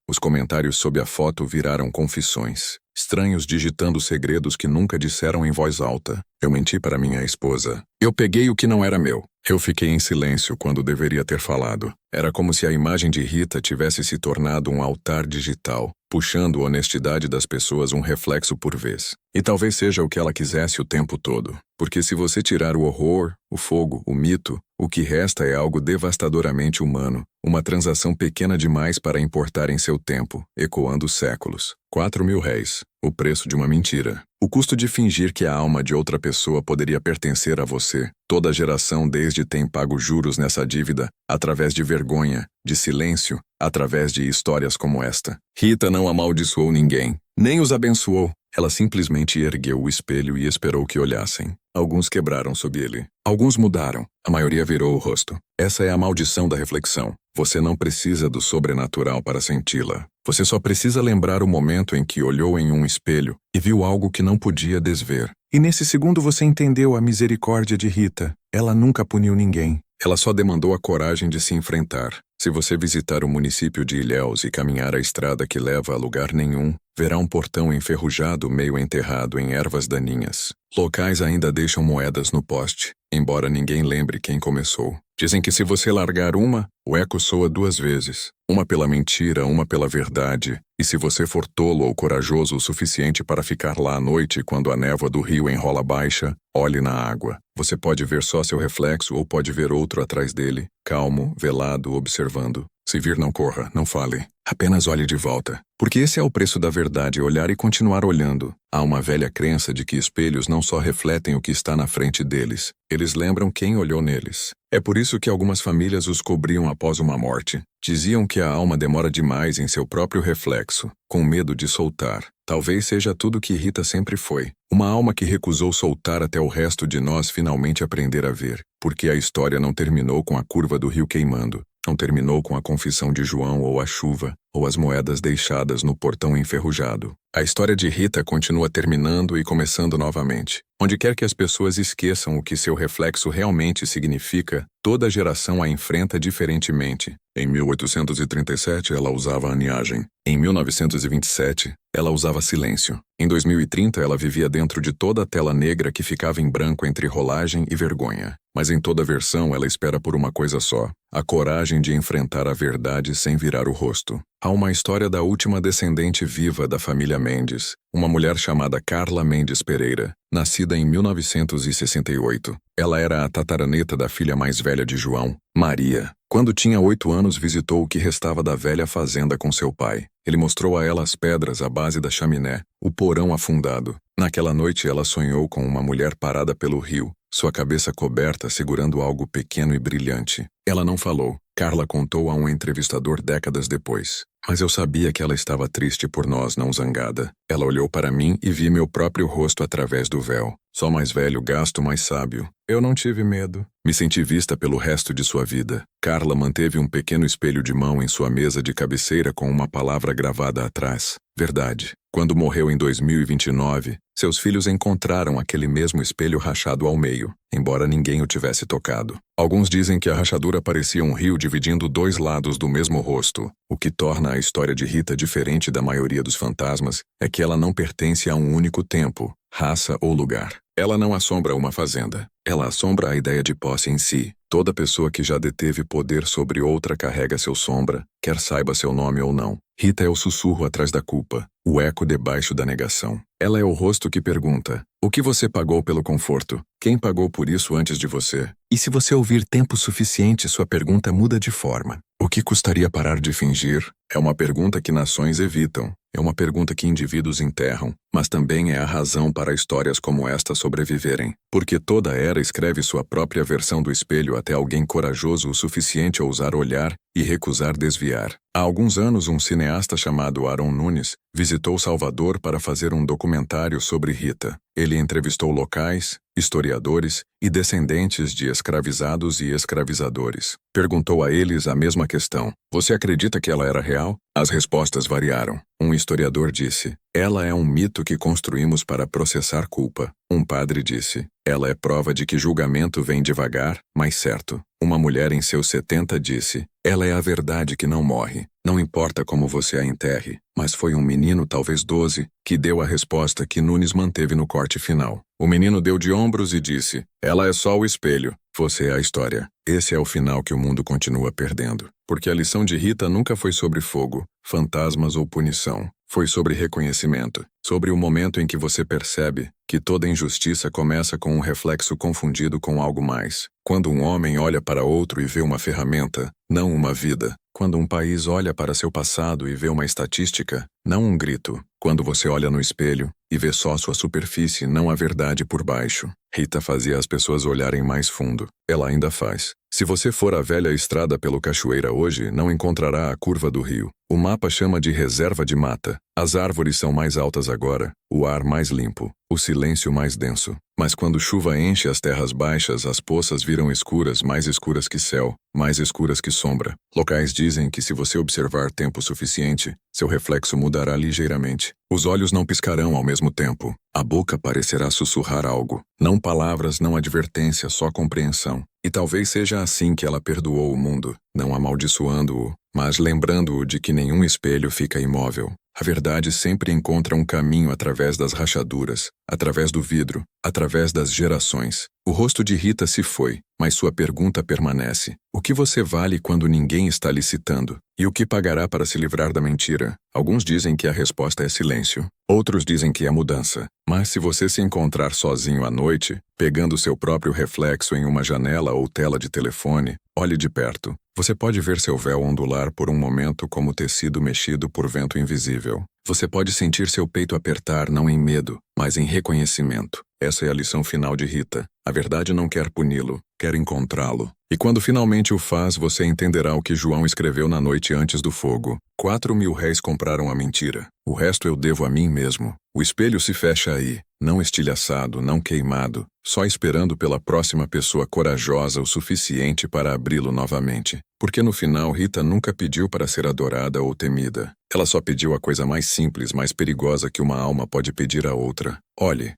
Os comentários sob a foto viraram confissões. Estranhos digitando segredos que nunca disseram em voz alta. Eu menti para minha esposa. Eu peguei o que não era meu. Eu fiquei em silêncio quando deveria ter falado. Era como se a imagem de Rita tivesse se tornado um altar digital, puxando a honestidade das pessoas um reflexo por vez. E talvez seja o que ela quisesse o tempo todo. Porque se você tirar o horror, o fogo, o mito, o que resta é algo devastadoramente humano, uma transação pequena demais para importar em seu tempo, ecoando séculos. 4.000 réis, o preço de uma mentira. O custo de fingir que a alma de outra pessoa poderia pertencer a você. Toda geração desde tem pago juros nessa dívida, através de vergonha, de silêncio, através de histórias como esta. Rita não amaldiçoou ninguém, nem os abençoou. Ela simplesmente ergueu o espelho e esperou que olhassem. Alguns quebraram sob ele. Alguns mudaram. A maioria virou o rosto. Essa é a maldição da reflexão. Você não precisa do sobrenatural para senti-la. Você só precisa lembrar o momento em que olhou em um espelho e viu algo que não podia desver. E nesse segundo você entendeu a misericórdia de Rita. Ela nunca puniu ninguém. Ela só demandou a coragem de se enfrentar. Se você visitar o município de Ilhéus e caminhar a estrada que leva a lugar nenhum, verá um portão enferrujado meio enterrado em ervas daninhas. Locais ainda deixam moedas no poste, embora ninguém lembre quem começou. Dizem que se você largar uma, o eco soa 2 vezes. Uma pela mentira, uma pela verdade. E se você for tolo ou corajoso o suficiente para ficar lá à noite quando a névoa do rio enrola baixa, olhe na água. Você pode ver só seu reflexo ou pode ver outro atrás dele, calmo, velado, observando. Se vir, não corra, não fale. Apenas olhe de volta. Porque esse é o preço da verdade, olhar e continuar olhando. Há uma velha crença de que espelhos não só refletem o que está na frente deles, eles lembram quem olhou neles. É por isso que algumas famílias os cobriam após uma morte. Diziam que a alma demora demais em seu próprio reflexo, com medo de soltar. Talvez seja tudo que Rita sempre foi. Uma alma que recusou soltar até o resto de nós finalmente aprender a ver. Porque a história não terminou com a curva do rio queimando. Não terminou com a confissão de João ou a chuva, ou as moedas deixadas no portão enferrujado. A história de Rita continua terminando e começando novamente. Onde quer que as pessoas esqueçam o que seu reflexo realmente significa, toda geração a enfrenta diferentemente. Em 1837, ela usava aniagem. Em 1927, ela usava silêncio. Em 2030, ela vivia dentro de toda a tela negra que ficava em branco entre rolagem e vergonha. Mas em toda versão, ela espera por uma coisa só: a coragem de enfrentar a verdade sem virar o rosto. Há uma história da última descendente viva da família Mendes, uma mulher chamada Carla Mendes Pereira, nascida em 1968. Ela era a tataraneta da filha mais velha de João, Maria. Quando tinha 8 anos, visitou o que restava da velha fazenda com seu pai. Ele mostrou a ela as pedras à base da chaminé, o porão afundado. Naquela noite, ela sonhou com uma mulher parada pelo rio, sua cabeça coberta segurando algo pequeno e brilhante. Ela não falou. Carla contou a um entrevistador décadas depois. Mas eu sabia que ela estava triste por nós, não zangada. Ela olhou para mim e vi meu próprio rosto através do véu. Só mais velho, gasto, mais sábio. Eu não tive medo. Me senti vista pelo resto de sua vida. Carla manteve um pequeno espelho de mão em sua mesa de cabeceira com uma palavra gravada atrás. Verdade. Quando morreu em 2029, seus filhos encontraram aquele mesmo espelho rachado ao meio, embora ninguém o tivesse tocado. Alguns dizem que a rachadura parecia um rio dividindo 2 lados do mesmo rosto. O que torna a história de Rita diferente da maioria dos fantasmas é que ela não pertence a um único tempo, raça ou lugar. Ela não assombra uma fazenda. Ela assombra a ideia de posse em si. Toda pessoa que já deteve poder sobre outra carrega seu sombra, quer saiba seu nome ou não. Rita é o sussurro atrás da culpa, o eco debaixo da negação. Ela é o rosto que pergunta: o que você pagou pelo conforto? Quem pagou por isso antes de você? E se você ouvir tempo suficiente, sua pergunta muda de forma. O que custaria parar de fingir? É uma pergunta que nações evitam. É uma pergunta que indivíduos enterram, mas também é a razão para histórias como esta sobreviverem. Porque toda era escreve sua própria versão do espelho até alguém corajoso o suficiente ousar olhar e recusar desviar. Há alguns anos, um cineasta chamado Aaron Nunes visitou Salvador para fazer um documentário sobre Rita. Ele entrevistou locais, historiadores e descendentes de escravizados e escravizadores. Perguntou a eles a mesma questão: você acredita que ela era real? As respostas variaram. Um historiador disse: ela é um mito que construímos para processar culpa. Um padre disse: ela é prova de que julgamento vem devagar, mas certo. Uma mulher em seus 70 disse: ela é a verdade que não morre. Não importa como você a enterre. Mas foi um menino, talvez 12, que deu a resposta que Nunes manteve no corte final. O menino deu de ombros e disse: ela é só o espelho. Você é a história. Esse é o final que o mundo continua perdendo. Porque a lição de Rita nunca foi sobre fogo, fantasmas ou punição. Foi sobre reconhecimento. Sobre o momento em que você percebe que toda injustiça começa com um reflexo confundido com algo mais. Quando um homem olha para outro e vê uma ferramenta, não uma vida. Quando um país olha para seu passado e vê uma estatística, não um grito. Quando você olha no espelho e vê só sua superfície, não a verdade por baixo. Rita fazia as pessoas olharem mais fundo. Ela ainda faz. Se você for a velha estrada pelo Cachoeira hoje, não encontrará a curva do rio. O mapa chama de reserva de mata. As árvores são mais altas agora, o ar mais limpo, o silêncio mais denso. Mas quando chuva enche as terras baixas, as poças viram escuras, mais escuras que céu, mais escuras que sombra. Locais dizem que se você observar tempo suficiente, seu reflexo mudará ligeiramente. Os olhos não piscarão ao mesmo tempo. A boca parecerá sussurrar algo. Não palavras, não advertência, só compreensão. E talvez seja assim que ela perdoou o mundo, não amaldiçoando-o, mas lembrando-o de que nenhum espelho fica imóvel. A verdade sempre encontra um caminho através das rachaduras, através do vidro, através das gerações. O rosto de Rita se foi, mas sua pergunta permanece. O que você vale quando ninguém está lhe citando? E o que pagará para se livrar da mentira? Alguns dizem que a resposta é silêncio. Outros dizem que é mudança. Mas se você se encontrar sozinho à noite, pegando seu próprio reflexo em uma janela ou tela de telefone, olhe de perto. Você pode ver seu véu ondular por um momento como tecido mexido por vento invisível. Você pode sentir seu peito apertar não em medo, mas em reconhecimento. Essa é a lição final de Rita. A verdade não quer puni-lo, quer encontrá-lo. E quando finalmente o faz, você entenderá o que João escreveu na noite antes do fogo. 4.000 réis compraram a mentira. O resto eu devo a mim mesmo. O espelho se fecha aí, não estilhaçado, não queimado, só esperando pela próxima pessoa corajosa o suficiente para abri-lo novamente. Porque no final Rita nunca pediu para ser adorada ou temida. Ela só pediu a coisa mais simples, mais perigosa que uma alma pode pedir a outra. Olhe,